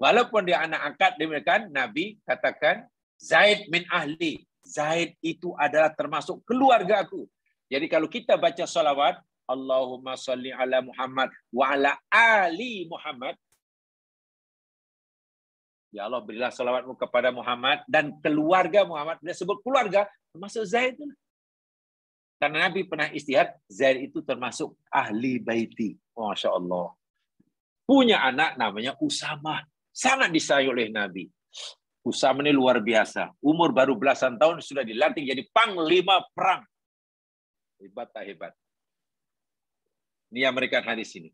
[SPEAKER 1] Walaupun dia anak angkat, demikian Nabi katakan, Zaid min ahli. Zaid itu adalah termasuk keluarga aku. Jadi kalau kita baca salawat, Allahumma salli ala Muhammad wa ala ali Muhammad. Ya Allah, berilah salawatmu kepada Muhammad dan keluarga Muhammad. Dia sebut keluarga, termasuk Zaid itu. Karena Nabi pernah istihad, Zaid itu termasuk ahli baiti. Masya Allah. Punya anak namanya Usamah. Sangat disayang oleh Nabi. Usamah ini luar biasa. Umur baru belasan tahun sudah dilantik jadi panglima perang. Hebat tak hebat? Ini yang mereka hadis ini.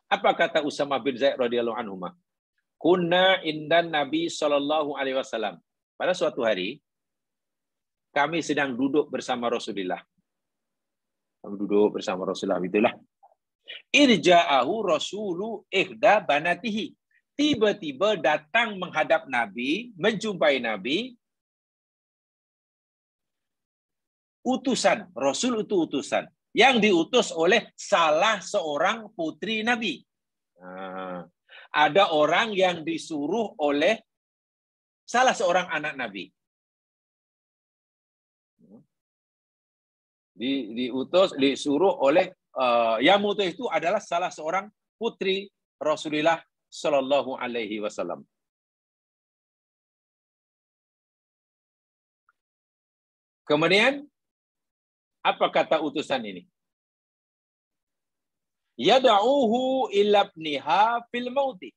[SPEAKER 1] Apa kata Usamah bin Zaid radhiyallahu anhu? Kunna indan Nabi sallallahu alaihi wasallam. Pada suatu hari kami sedang duduk bersama Rasulullah. Kami duduk bersama Rasulullah, itulah. Irja'ahu rasulu ihda banatihi. Tiba-tiba datang menghadap Nabi, menjumpai Nabi. Utusan, Rasul itu utusan. yang diutus oleh salah seorang putri Nabi. Ada orang yang disuruh oleh salah seorang anak Nabi. Disuruh oleh yang mutus itu adalah salah seorang putri Rasulullah Shallallahu Alaihi Wasallam. Kemudian apa kata utusan ini? Yad'uhu ila ibniha fil mauti.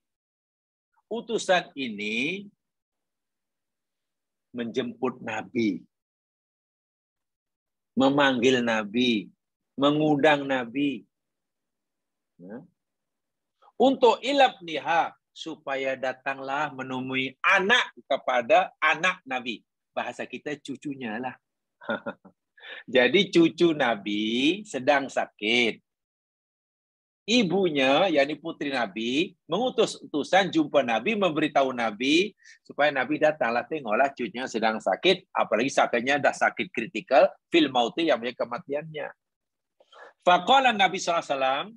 [SPEAKER 1] Utusan ini menjemput Nabi, memanggil Nabi, mengundang Nabi. Untuk ila ibniha, supaya datanglah menemui anak kepada anak Nabi. Bahasa kita cucunya lah. Jadi cucu Nabi sedang sakit. Ibunya, yakni putri Nabi, mengutus utusan jumpa Nabi, memberitahu Nabi, supaya Nabi datanglah tengoklah cucunya sedang sakit, apalagi sakitnya dah sakit kritikal, fil mauti, yang punya kematiannya. Faqala Nabi SAW,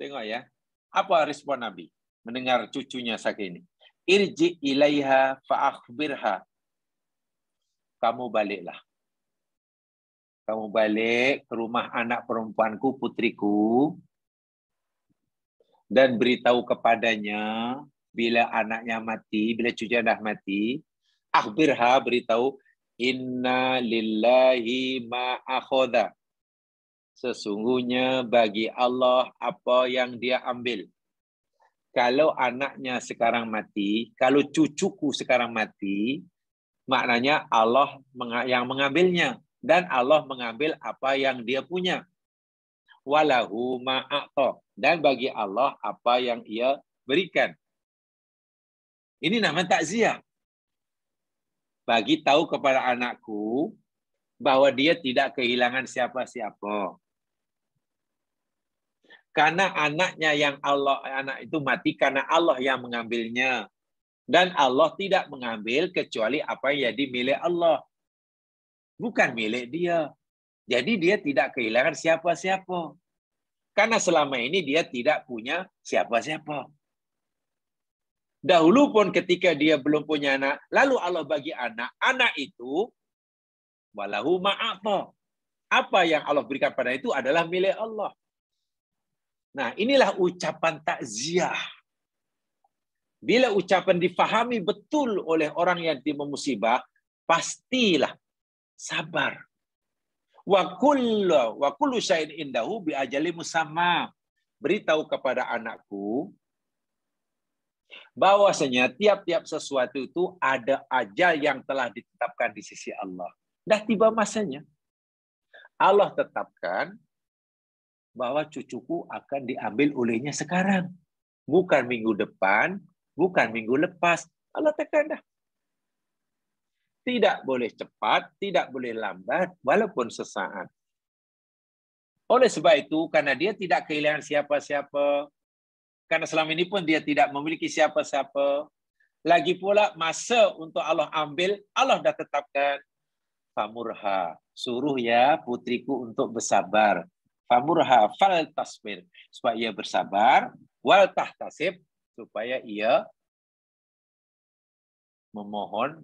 [SPEAKER 1] tengok ya, apa respon Nabi mendengar cucunya sakit ini? Irji ilaiha fa'akhbirha. Kamu baliklah. Kamu balik ke rumah anak perempuanku, putriku, dan beritahu kepadanya bila anaknya mati, bila cucunya dah mati, akhbirha, beritahu, inna lillahi ma akhadha. Sesungguhnya bagi Allah apa yang dia ambil. Kalau anaknya sekarang mati, kalau cucuku sekarang mati, maknanya Allah yang mengambilnya. Dan Allah mengambil apa yang dia punya. Walahu ma'a'ta. Dan bagi Allah apa yang ia berikan. Ini namanya takziah. Bagi tahu kepada anakku bahwa dia tidak kehilangan siapa-siapa. Karena anaknya yang anak itu mati karena Allah yang mengambilnya. Dan Allah tidak mengambil kecuali apa yang jadi milik Allah. Bukan milik dia. Jadi dia tidak kehilangan siapa-siapa. Karena selama ini dia tidak punya siapa-siapa. Dahulu pun ketika dia belum punya anak, lalu Allah bagi anak. Anak itu, walahu ma'a'ta. Apa yang Allah berikan pada itu adalah milik Allah. Nah, inilah ucapan takziah. Bila ucapan difahami betul oleh orang yang timpa musibah, pastilah sabar. Wa kullu syai'in indahu bi ajali musamma. Beritahu kepada anakku bahwasanya tiap-tiap sesuatu itu ada ajal yang telah ditetapkan di sisi Allah. Dah tiba masanya. Allah tetapkan bahwa cucuku akan diambil olehnya sekarang. Bukan minggu depan, bukan minggu lepas. Allah tekan dah. Tidak boleh cepat, tidak boleh lambat, walaupun sesaat. Oleh sebab itu, karena dia tidak kehilangan siapa-siapa, karena selama ini pun dia tidak memiliki siapa-siapa, lagi pula masa untuk Allah ambil, Allah dah tetapkan. Famurha, suruh ya putriku untuk bersabar. Famurha fal tasbir, supaya ia bersabar, wal tahtasib, supaya ia memohon,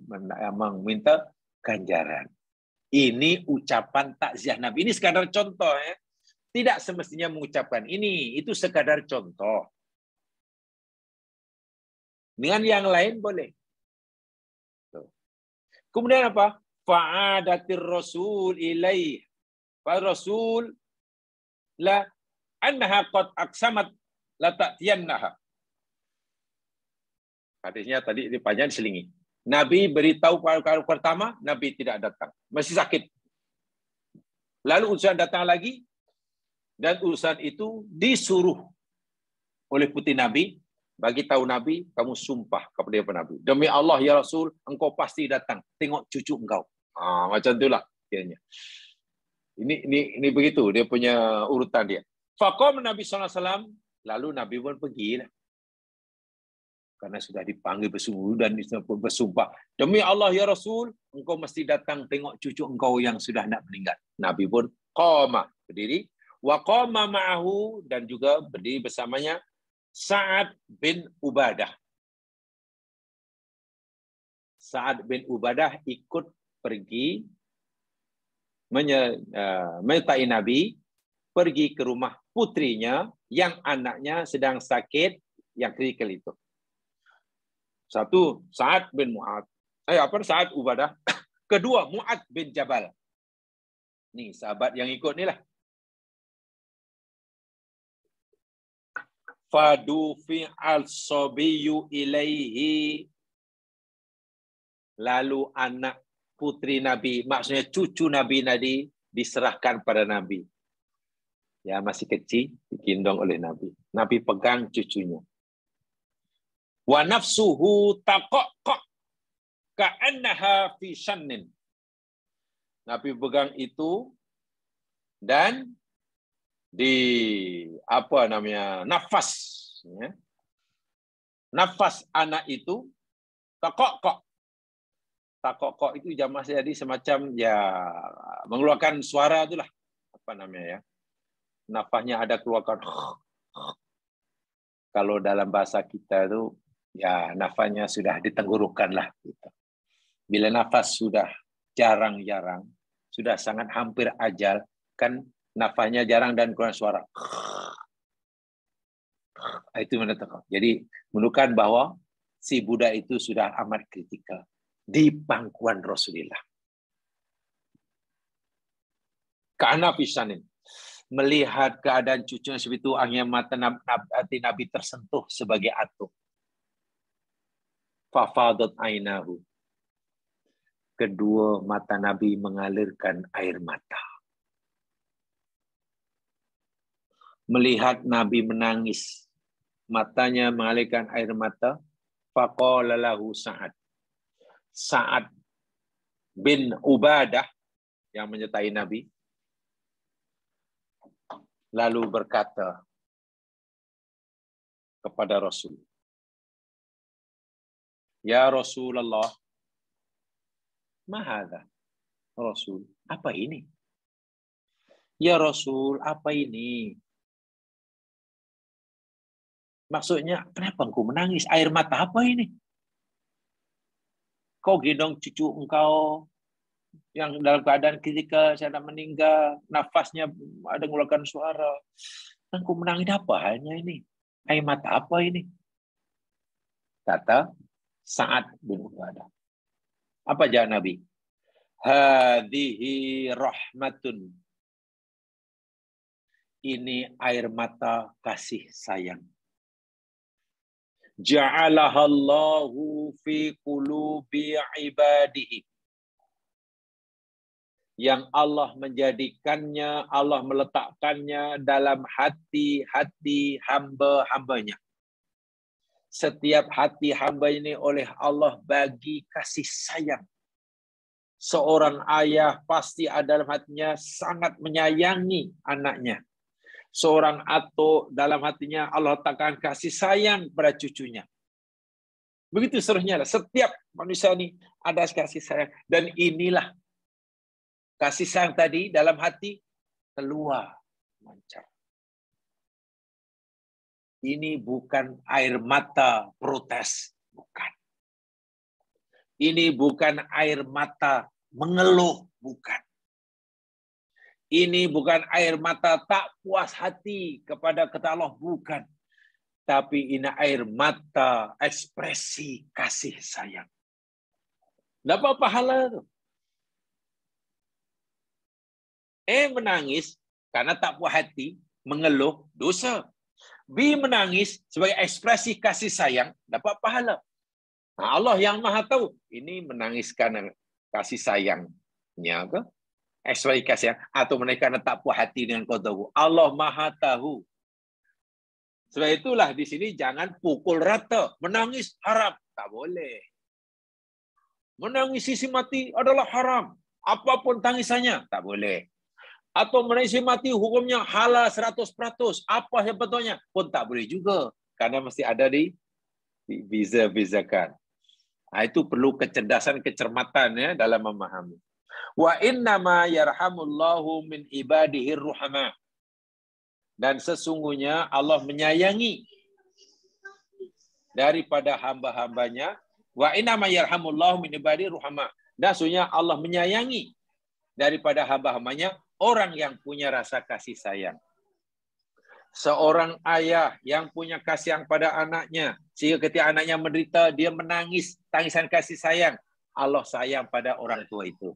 [SPEAKER 1] meminta ganjaran. Ini ucapan takziah Nabi. Ini sekadar contoh ya. Tidak semestinya mengucapkan ini. Itu sekadar contoh. Dengan yang lain boleh. Kemudian apa? Fa'adatir rasul ilaih. Rasul la annaha qad aqsamat la ta'tiyannaha. Hadisnya tadi panjang diselingi. Nabi beritahu kali pertama, Nabi tidak datang. Masih sakit. Lalu utusan datang lagi, dan utusan itu disuruh oleh putri Nabi, bagi tahu Nabi, kamu sumpah kepada Nabi. Demi Allah ya Rasul, engkau pasti datang. Tengok cucu engkau. Macam itulah. Ini begitu, dia punya urutan dia. Faqam Nabi SAW, lalu Nabi pun pergi. Karena sudah dipanggil bersungguh dan bersumpah. Demi Allah ya Rasul, engkau mesti datang tengok cucu engkau yang sudah nak meninggal. Nabi pun qama, berdiri. Wa qama ma'ahu, dan juga berdiri bersamanya Sa'ad bin Ubadah. Sa'ad bin Ubadah ikut pergi menyertai Nabi, pergi ke rumah putrinya yang anaknya sedang sakit yang kritikal itu. Satu, Sa'ad bin Mu'ad. Sa'ad Ubadah. Kedua, Mu'ad bin Jabal. Ni sahabat yang ikut ni lah. Fadufi al-sabiyu ilaihi. Lalu anak putri Nabi, maksudnya cucu Nabi diserahkan pada Nabi. Ya, masih kecil, digendong oleh Nabi. Nabi pegang cucunya. Wa nafsuhu taqaqqa ka'annaha fi shannin. Nabi pegang itu dan nafas, ya. Nafas anak itu taqaqqa. Taqaqqa itu jamaah jadi semacam mengeluarkan suara itulah, ya. Nafasnya ada keluarkan. Kalau dalam bahasa kita itu nafasnya sudah ditenggorokan lah. Gitu. Bila nafas sudah jarang-jarang, sudah sangat hampir ajal, kan nafasnya jarang dan keluar suara. Itu menentukan. Jadi menunjukkan bahwa si budak itu sudah amat kritikal di pangkuan Rasulullah. Karena pisanin. Melihat keadaan cucunya seperti itu, akhirnya mata hati Nabi tersentuh sebagai atuk. Fafadat ainahu. Kedua mata Nabi mengalirkan air mata. Melihat Nabi menangis, matanya mengalirkan air mata. Faqala lahu Sa'ad. Sa'ad bin Ubadah yang menyertai Nabi lalu berkata kepada Rasul, "Ya Rasulullah, ma hadza?" Rasul, apa ini? Ya Rasul, apa ini? Maksudnya, kenapa engkau menangis? Air mata apa ini? Kau gendong cucu engkau yang dalam keadaan kritikal, sedang meninggal, nafasnya ada mengeluarkan suara. Engkau menangis apa halnya ini? Air mata apa ini? Kata Sa'ad bin Ubadah. Apa jawab Nabi? Hadhihi rahmatun. Ini air mata kasih sayang. Ja'alahallahu fi qulubi ibadihi. Yang Allah menjadikannya, Allah meletakkannya dalam hati-hati hamba-hambanya. Setiap hati hamba ini oleh Allah bagi kasih sayang. Seorang ayah pasti ada dalam hatinya sangat menyayangi anaknya. Seorang atuk dalam hatinya Allah letakkan kasih sayang pada cucunya. Begitu seterusnya. Setiap manusia ini ada kasih sayang. Dan inilah kasih sayang tadi dalam hati keluar mancar. Ini bukan air mata protes, bukan. Ini bukan air mata mengeluh, bukan. Ini bukan air mata tak puas hati kepada kata Allah, bukan. Tapi ini air mata ekspresi kasih sayang. Dapat pahala itu. Menangis karena tak puas hati, mengeluh, dosa. B menangis sebagai ekspresi kasih sayang, dapat pahala. Nah, Allah yang maha tahu, ini menangis karena kasih sayangnya ke? Ekspresi kasih sayang, atau mereka tak puas hati dengan kau tahu. Allah maha tahu. Sebab itulah di sini jangan pukul rata. Menangis haram. Tak boleh. Menangis sisi mati adalah haram. Apapun tangisannya, tak boleh. Atau menangis mati hukumnya halal 100%. Apa sebetulnya pun tak boleh juga. Karena mesti ada dibezakan. Nah, itu perlu kecerdasan, kecermatan ya dalam memahami. Wa innama yarhamullahu min ibadihi ruhama. Dan sesungguhnya Allah menyayangi daripada hamba-hambanya. Wa innama yarhamullahu min ibadihi ruhama. Dan sesungguhnya Allah menyayangi daripada hamba-hambanya orang yang punya rasa kasih sayang. Seorang ayah yang punya kasih sayang pada anaknya, sehingga ketika anaknya menderita, dia menangis, tangisan kasih sayang. Allah sayang pada orang tua itu.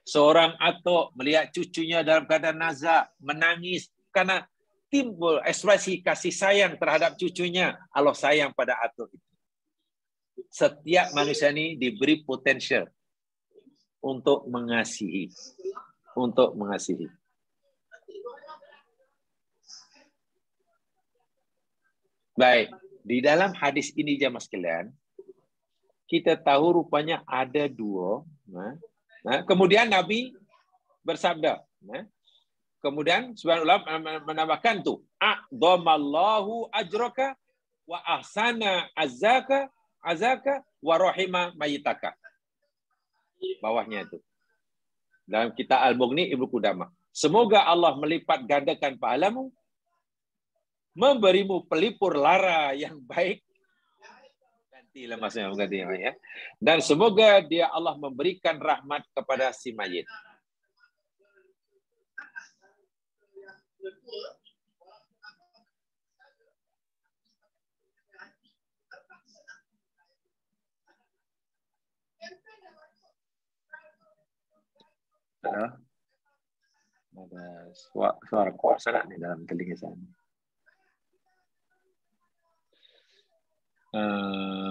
[SPEAKER 1] Seorang atuk melihat cucunya dalam keadaan nazak, menangis, karena timbul ekspresi kasih sayang terhadap cucunya. Allah sayang pada atuk itu. Setiap manusia ini diberi potensial untuk mengasihi. Untuk mengasihi. Baik, di dalam hadis ini jemaah sekalian, kita tahu rupanya ada dua. Kemudian Nabi bersabda. Kemudian sebagian ulama menambahkan tuh, a'dhamallahu ajraka wa ahsana azaka wa rahima mayitaka. Bawahnya itu. Dalam kitab Al-Mughni Ibnu Qudamah. Semoga Allah melipat gandakan pahalamu, memberimu pelipur lara yang baik, gantilah maksudnya mengganti ya. Dan semoga dia Allah memberikan rahmat kepada si mayit. Ada suara kuat sangat nih dalam telinga saya.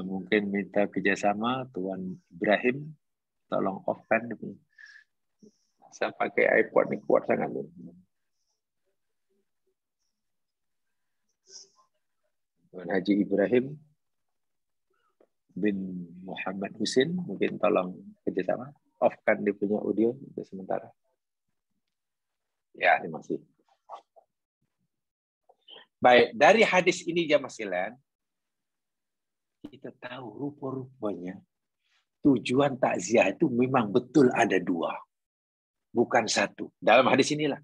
[SPEAKER 1] Mungkin minta kerjasama Tuan Ibrahim, tolong off-kan. Saya pakai iPod ni kuat sangat. Tuan Haji Ibrahim bin Muhammad Husin, mungkin tolong kerjasama, off-kan dia punya audio untuk sementara. Ya, terima kasih. Baik, dari hadis ini jemaah sekalian, kita tahu rupa-rupanya tujuan takziah itu memang betul ada dua. Bukan satu. Dalam hadis inilah.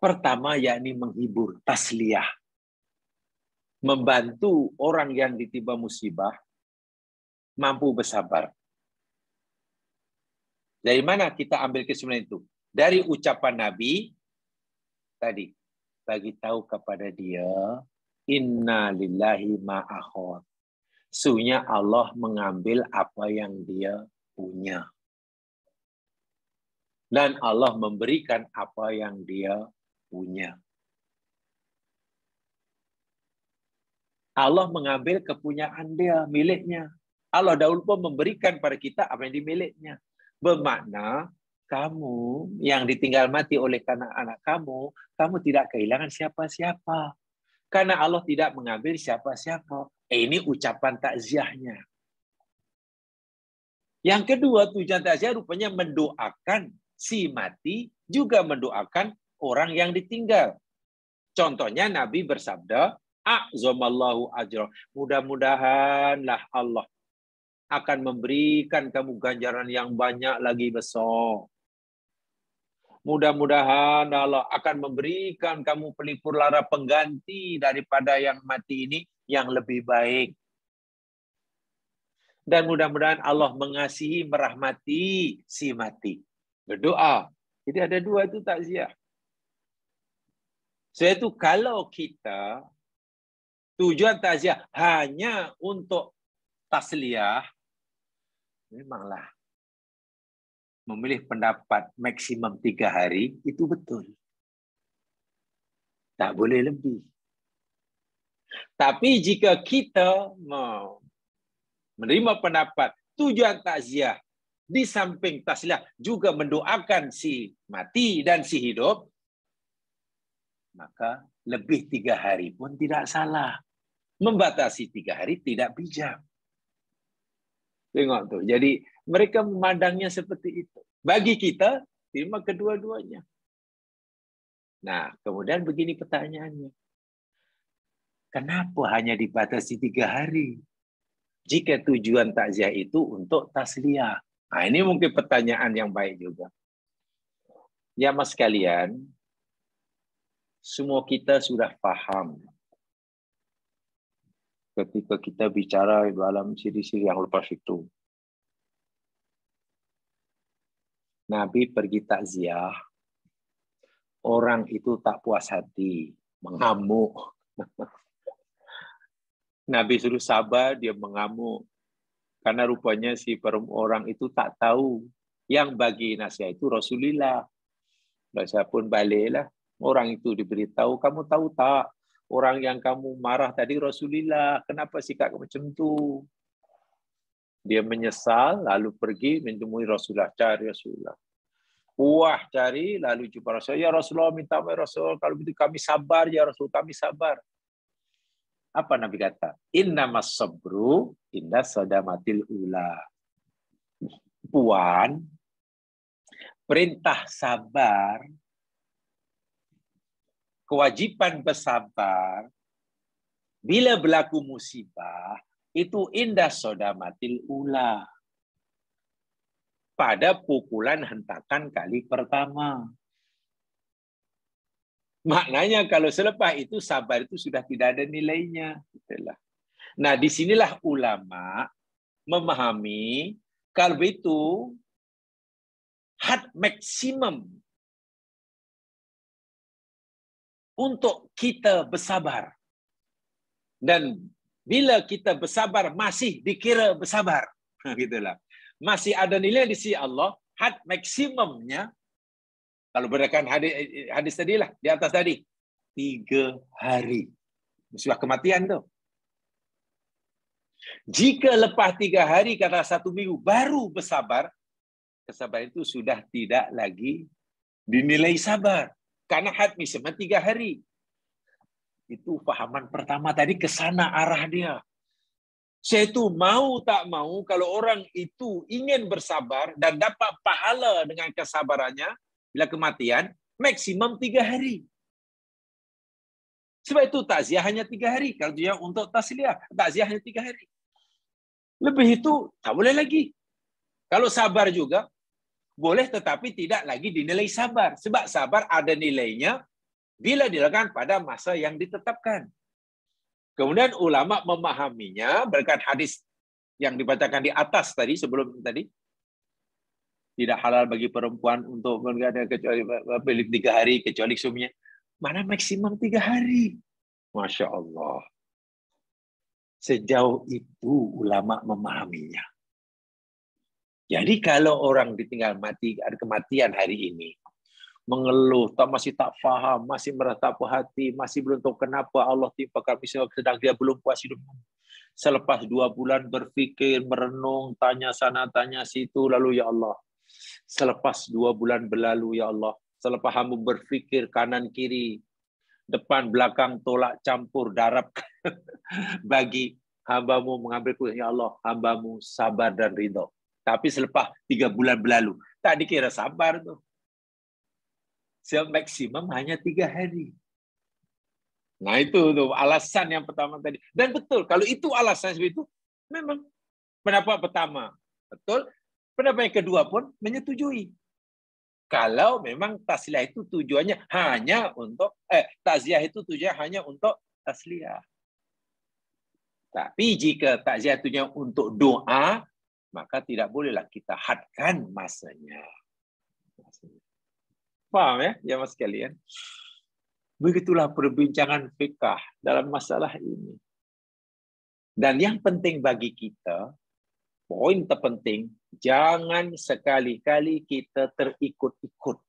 [SPEAKER 1] Pertama yakni menghibur, tasliyah. Membantu orang yang ditimpa musibah mampu bersabar. Dari mana kita ambil kesimpulan itu? Dari ucapan Nabi tadi. Bagi tahu kepada dia, inna lillahi ma'akhot. Sesungguhnya Allah mengambil apa yang dia punya. Dan Allah memberikan apa yang dia punya. Allah mengambil kepunyaan dia, miliknya. Allah dahulu pun memberikan pada kita apa yang dimiliknya. Bermakna, kamu yang ditinggal mati oleh anak-anak kamu, kamu tidak kehilangan siapa-siapa. Karena Allah tidak mengambil siapa-siapa. Ini ucapan takziahnya. Yang kedua, tujuan takziah rupanya mendoakan si mati, juga mendoakan orang yang ditinggal. Contohnya Nabi bersabda, a'zamallahu ajra. Mudah-mudahanlah Allah akan memberikan kamu ganjaran yang banyak lagi besar. Mudah-mudahan Allah akan memberikan kamu pelipur lara pengganti daripada yang mati ini yang lebih baik. Dan mudah-mudahan Allah mengasihi, merahmati si mati. Berdoa. Jadi ada dua itu takziah. Sebab itu kalau kita tujuan takziah hanya untuk tasliyah, memanglah memilih pendapat maksimum 3 hari, itu betul. Tak boleh lebih. Tapi jika kita mau menerima pendapat tujuan takziah, di samping tasliyah juga mendoakan si mati dan si hidup, maka lebih 3 hari pun tidak salah. Membatasi 3 hari tidak bijak. Tengok tuh. Jadi mereka memandangnya seperti itu. Bagi kita, terima kedua-duanya. Nah, kemudian begini pertanyaannya. Kenapa hanya dibatasi 3 hari? Jika tujuan takziah itu untuk tasliyah. Nah, ini mungkin pertanyaan yang baik juga. Ya mas sekalian, semua kita sudah paham ketika kita bicara dalam siri-siri yang lepas itu. Nabi pergi takziah, orang itu tak puas hati, mengamuk. Nabi suruh sabar, dia mengamuk. Karena rupanya si orang itu tak tahu. Yang bagi nasihat itu Rasulullah. Saya pun baliklah. Orang itu diberitahu, kamu tahu tak? Orang yang kamu marah tadi Rasulullah. Kenapa sikap macam tu? Dia menyesal, lalu pergi menemui Rasulullah. Cari Rasulullah. Wah, cari, lalu jumpa Rasulullah. Ya Rasulullah, minta maaf Rasul. Kalau begitu kami sabar, ya Rasul, kami sabar. Apa Nabi kata? Innamas sabru inda sadamatil ula. Puan, perintah sabar, kewajiban bersabar, bila berlaku musibah, itu indah sodamatil ula. Pada pukulan hentakan kali pertama. Maknanya kalau selepas itu sabar itu sudah tidak ada nilainya. Nah, disinilah ulama memahami kalau itu had maksimum untuk kita bersabar. Dan bila kita bersabar masih dikira bersabar. Gitulah. Masih ada nilai di sisi Allah, had maksimumnya. Kalau berdasarkan hadis tadi lah, di atas tadi. 3 hari. Musibah kematian tu. Jika lepas 3 hari, kata 1 minggu, baru bersabar, kesabaran itu sudah tidak lagi dinilai sabar. Karena had maksimum 3 hari. Itu fahaman pertama tadi, ke sana arah dia. Saya itu mau tak mau, kalau orang itu ingin bersabar dan dapat pahala dengan kesabarannya, bila kematian, maksimum 3 hari. Sebab itu takziah hanya 3 hari. Kalau dia untuk tasliyah, takziah hanya 3 hari. Lebih itu, tak boleh lagi. Kalau sabar juga, boleh tetapi tidak lagi dinilai sabar. Sebab sabar ada nilainya bila dilakukan pada masa yang ditetapkan. Kemudian ulama memahaminya berkat hadis yang dibacakan di atas tadi, sebelum tadi. Tidak halal bagi perempuan untuk berada kecuali 3 hari, kecuali suaminya. Mana maksimum 3 hari. Masya Allah. Sejauh itu ulama memahaminya. Jadi kalau orang ditinggal mati, ada kematian hari ini, mengeluh, masih tak faham, masih merasa puas hati, masih belum tahu kenapa Allah timpakan misalnya sedang dia belum puas hidup. Selepas 2 bulan berfikir, merenung, tanya sana, tanya situ, lalu ya Allah, selepas 2 bulan berlalu ya Allah, selepas hamba berfikir kanan kiri, depan belakang tolak campur darab bagi hambamu mengambil keputusan, ya Allah, hambamu sabar dan ridho. Tapi selepas 3 bulan berlalu, tak dikira sabar tuh. Maksimum hanya 3 hari. Nah itu tuh alasan yang pertama tadi. Dan betul, kalau itu alasan seperti itu, memang pendapat pertama betul. Pendapat yang kedua pun menyetujui. Kalau memang tasliyah itu tujuannya hanya untuk takziah itu tujuannya hanya untuk tasliyah. Tapi jika takziah tujuannya untuk doa, maka tidak bolehlah kita hadkan masanya. Paham ya, jemaah sekalian? Begitulah perbincangan fikih dalam masalah ini. Dan yang penting bagi kita, poin terpenting, jangan sekali-kali kita terikut-ikut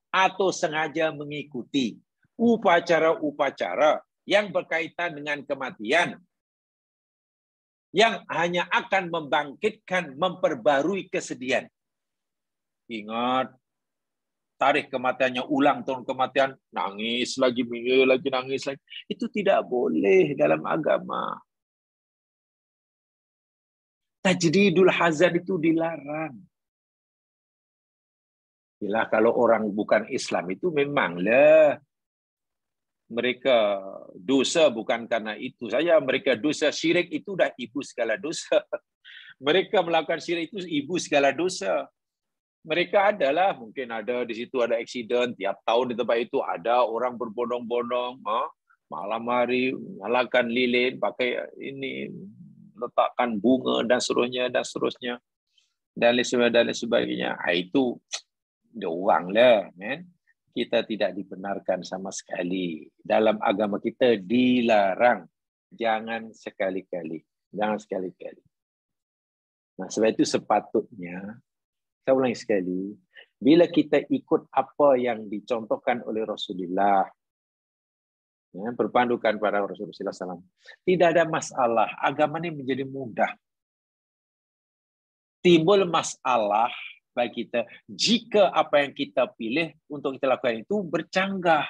[SPEAKER 1] atau sengaja mengikuti upacara-upacara yang berkaitan dengan kematian yang hanya akan membangkitkan, memperbarui kesedihan. Ingat, tarikh kematiannya ulang tahun kematian, nangis lagi, nangis lagi. Itu tidak boleh dalam agama. Tajdidul hazan itu dilarang. Bila kalau orang bukan Islam itu memanglah mereka dosa bukan karena itu saja. Mereka dosa syirik itu dah ibu segala dosa. Mereka melakukan syirik itu ibu segala dosa. Mereka adalah, mungkin ada di situ ada aksiden, tiap tahun di tempat itu ada orang berbondong-bondong, malam hari nyalakan lilin, pakai ini, letakkan bunga dan seterusnya dan seterusnya dan lain sebagainya. Itu dia orang lah, kan? Kita tidak dibenarkan sama sekali. Dalam agama kita dilarang. Jangan sekali-kali. Jangan sekali-kali. Nah, sebab itu sepatutnya, saya ulangi sekali, bila kita ikut apa yang dicontohkan oleh Rasulullah, ya, berpandukan pada Rasulullah SAW, tidak ada masalah. Agama ini menjadi mudah. Timbul masalah bagi kita jika apa yang kita pilih untuk kita lakukan itu bercanggah,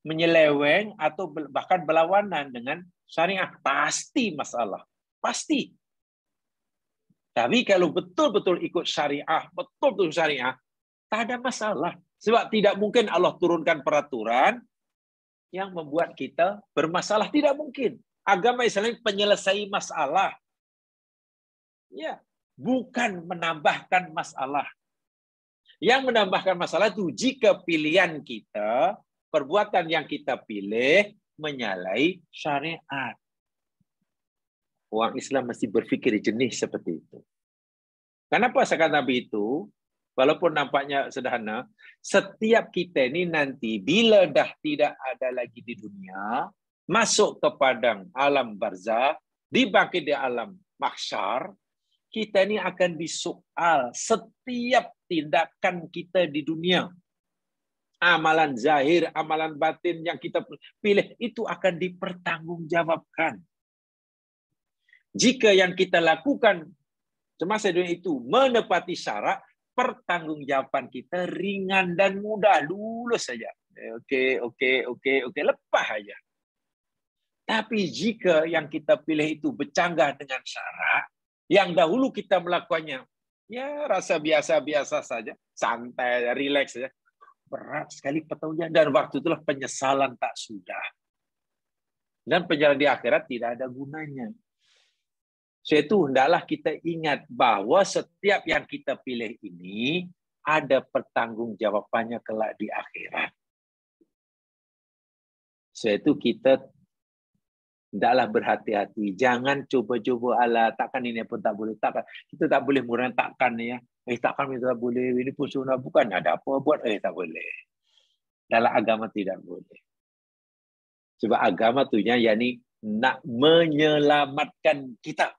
[SPEAKER 1] menyeleweng, atau bahkan berlawanan dengan syariah. Pasti masalah. Pasti. Tapi kalau betul-betul ikut syariah, betul-betul syariah, tak ada masalah. Sebab tidak mungkin Allah turunkan peraturan yang membuat kita bermasalah. Tidak mungkin. Agama Islam penyelesai masalah. Ya, bukan menambahkan masalah. Yang menambahkan masalah itu jika pilihan kita, perbuatan yang kita pilih menyalahi syariat. Orang Islam mesti berfikir jenis seperti itu. Kenapa saya kata Nabi itu? Walaupun nampaknya sederhana, setiap kita ini nanti bila dah tidak ada lagi di dunia, masuk ke padang alam barzakh, dibangkit di alam mahsyar, kita ini akan disoal setiap tindakan kita di dunia. Amalan zahir, amalan batin yang kita pilih itu akan dipertanggungjawabkan. Jika yang kita lakukan semasa dunia itu menepati syarat, pertanggungjawaban kita ringan dan mudah, lulus saja. Oke, lepas saja. Tapi jika yang kita pilih itu bercanggah dengan syarat, yang dahulu kita melakukannya, ya rasa biasa-biasa saja, santai, rileks saja, berat sekali pertanggungan, dan waktu itulah penyesalan tak sudah. Dan penyesalan di akhirat tidak ada gunanya. Itu hendaklah kita ingat bahwa setiap yang kita pilih ini ada pertanggungjawabannya kelak di akhirat. Itu kita hendaklah berhati-hati. Jangan coba-coba ala takkan ini pun tak boleh. Takkan kita tak boleh murah takkan ya. Takkan kita tak boleh. Ini pun sunnah bukan ada apa buat tak boleh. Dalam agama tidak boleh. Sebab agama tu yakni nak menyelamatkan kita.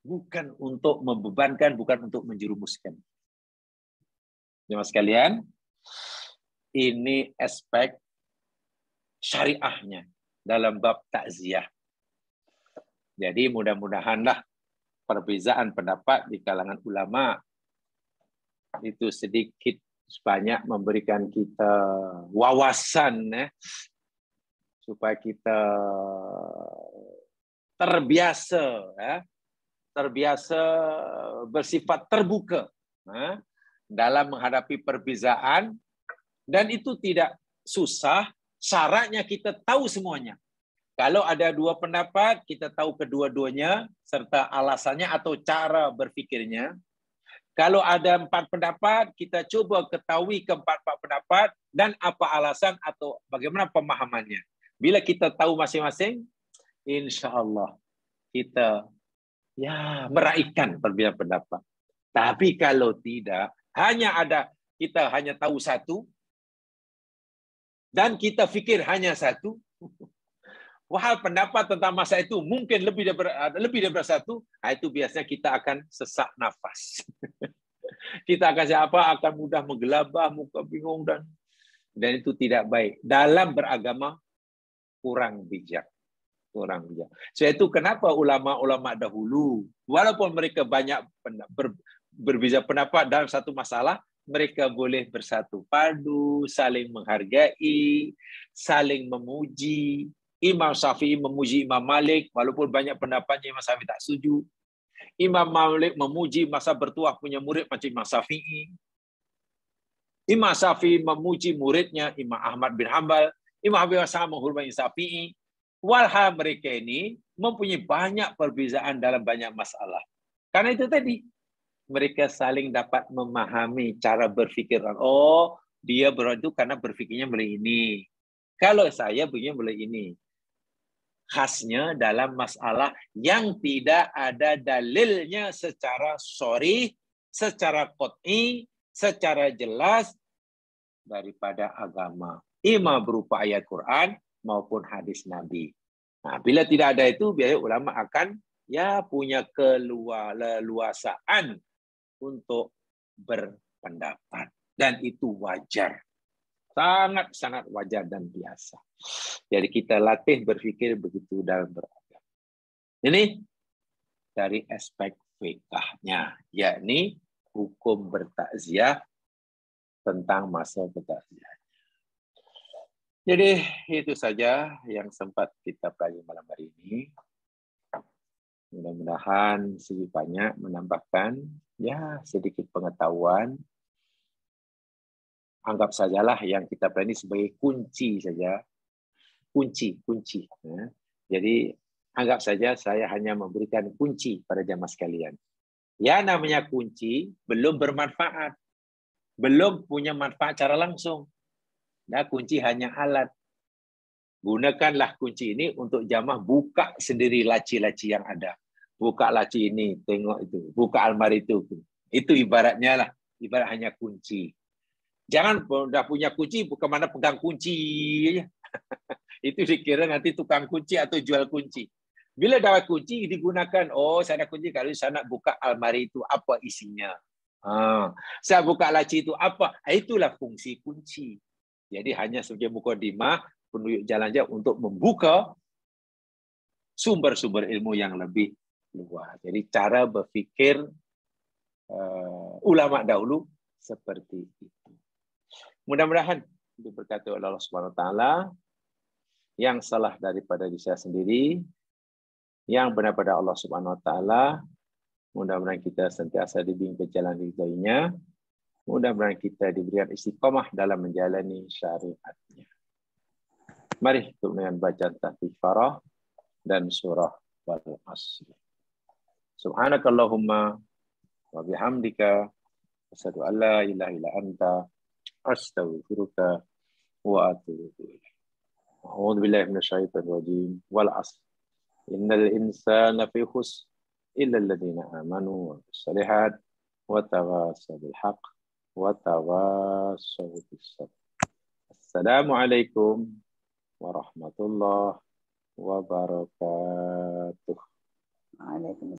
[SPEAKER 1] Bukan untuk membebankan, bukan untuk menjerumuskan. Jemaah sekalian, ini aspek syariahnya dalam bab takziah. Jadi mudah-mudahanlah perbezaan pendapat di kalangan ulama itu sedikit sebanyak memberikan kita wawasan supaya kita terbiasa bersifat terbuka dalam menghadapi perbezaan, dan itu tidak susah. Syaratnya kita tahu semuanya. Kalau ada dua pendapat, kita tahu kedua-duanya serta alasannya atau cara berfikirnya. Kalau ada 4 pendapat, kita coba ketahui keempat-empat pendapat dan apa alasan atau bagaimana pemahamannya. Bila kita tahu masing-masing, insya Allah kita meraihkan perbedaan pendapat. Tapi kalau tidak, kita hanya tahu satu, dan kita fikir hanya satu, wahal pendapat tentang masa itu mungkin lebih daripada satu, itu biasanya kita akan sesak nafas. Kita akan mudah menggelabah, muka bingung, dan itu tidak baik. Dalam beragama kurang bijak. So itu kenapa ulama-ulama dahulu, walaupun mereka banyak berbeza pendapat dalam satu masalah, mereka boleh bersatu padu, saling menghargai, saling memuji. Imam Syafi'i memuji Imam Malik, walaupun banyak pendapatnya Imam Syafi'i tak setuju. Imam Malik memuji masa bertuah punya murid macam Imam Syafi'i. Imam Syafi'i memuji muridnya Imam Ahmad bin Hanbal. Imam Abi Hasan menghormati Syafi'i. Walhal mereka ini mempunyai banyak perbezaan dalam banyak masalah. Karena itu tadi, mereka saling dapat memahami cara berfikir. Oh, dia begitu karena berfikirnya mulai ini. Kalau saya begini mulai ini. Khasnya dalam masalah yang tidak ada dalilnya secara sharih, secara qat'i, secara jelas daripada agama. Ima berupa ayat Quran maupun hadis Nabi. Nah, bila tidak ada itu, biasanya ulama akan punya keleluasaan untuk berpendapat. Dan itu wajar. Sangat-sangat wajar dan biasa. Jadi kita latih berpikir begitu dalam beragama. Ini dari aspek fikahnya, yakni hukum bertakziah tentang masa bertakziah. Jadi itu saja yang sempat kita pelajari malam hari ini. Mudah-mudahan sedikit banyak menambahkan sedikit pengetahuan. Anggap sajalah yang kita pelajari sebagai kunci saja. Kunci. Jadi anggap saja saya hanya memberikan kunci pada jamaah sekalian. Ya, namanya kunci belum bermanfaat. Belum punya manfaat secara langsung. Nah, kunci hanya alat. Gunakanlah kunci ini untuk jamaah buka sendiri laci-laci yang ada. Buka laci ini, tengok itu. Buka almari itu. Itu ibaratnya lah. Ibarat hanya kunci. Jangan udah punya kunci, kemana pegang kunci. Itu dikira nanti tukang kunci atau jual kunci. Bila dapat kunci digunakan, saya ada kunci, kalau saya nak buka almari itu apa isinya. Saya buka laci itu apa? Itulah fungsi kunci. Jadi hanya sebagai mukadimah, penunjuk jalan saja untuk membuka sumber-sumber ilmu yang lebih luas. Jadi cara berfikir ulama dahulu seperti itu. Mudah-mudahan diberkati oleh Allah Subhanahu wa taala. Yang salah daripada diri saya sendiri, yang benar pada Allah Subhanahu wa taala. Mudah-mudahan kita sentiasa dibimbing ke jalan ridhonya. Mudah-mudahan kita diberikan istiqamah dalam menjalani syariatnya. Mari kita dengan bacaan tahfiz farah dan surah Wal-Asr. Subhanakallahumma wa bihamdika asyhadu an la ilaha illa anta astaghfiruka wa atubu ilaik. A'udzu billahi minasyaitonir rajim. Wal 'asr. Innal insana fi khusr illa alladziina aamanu wa bis-shalihat wa tawassaw bil haqq wa tawassaw bis sabr. Assalamualaikum warahmatullahi wabarakatuh.
[SPEAKER 2] Waalaikumsalam.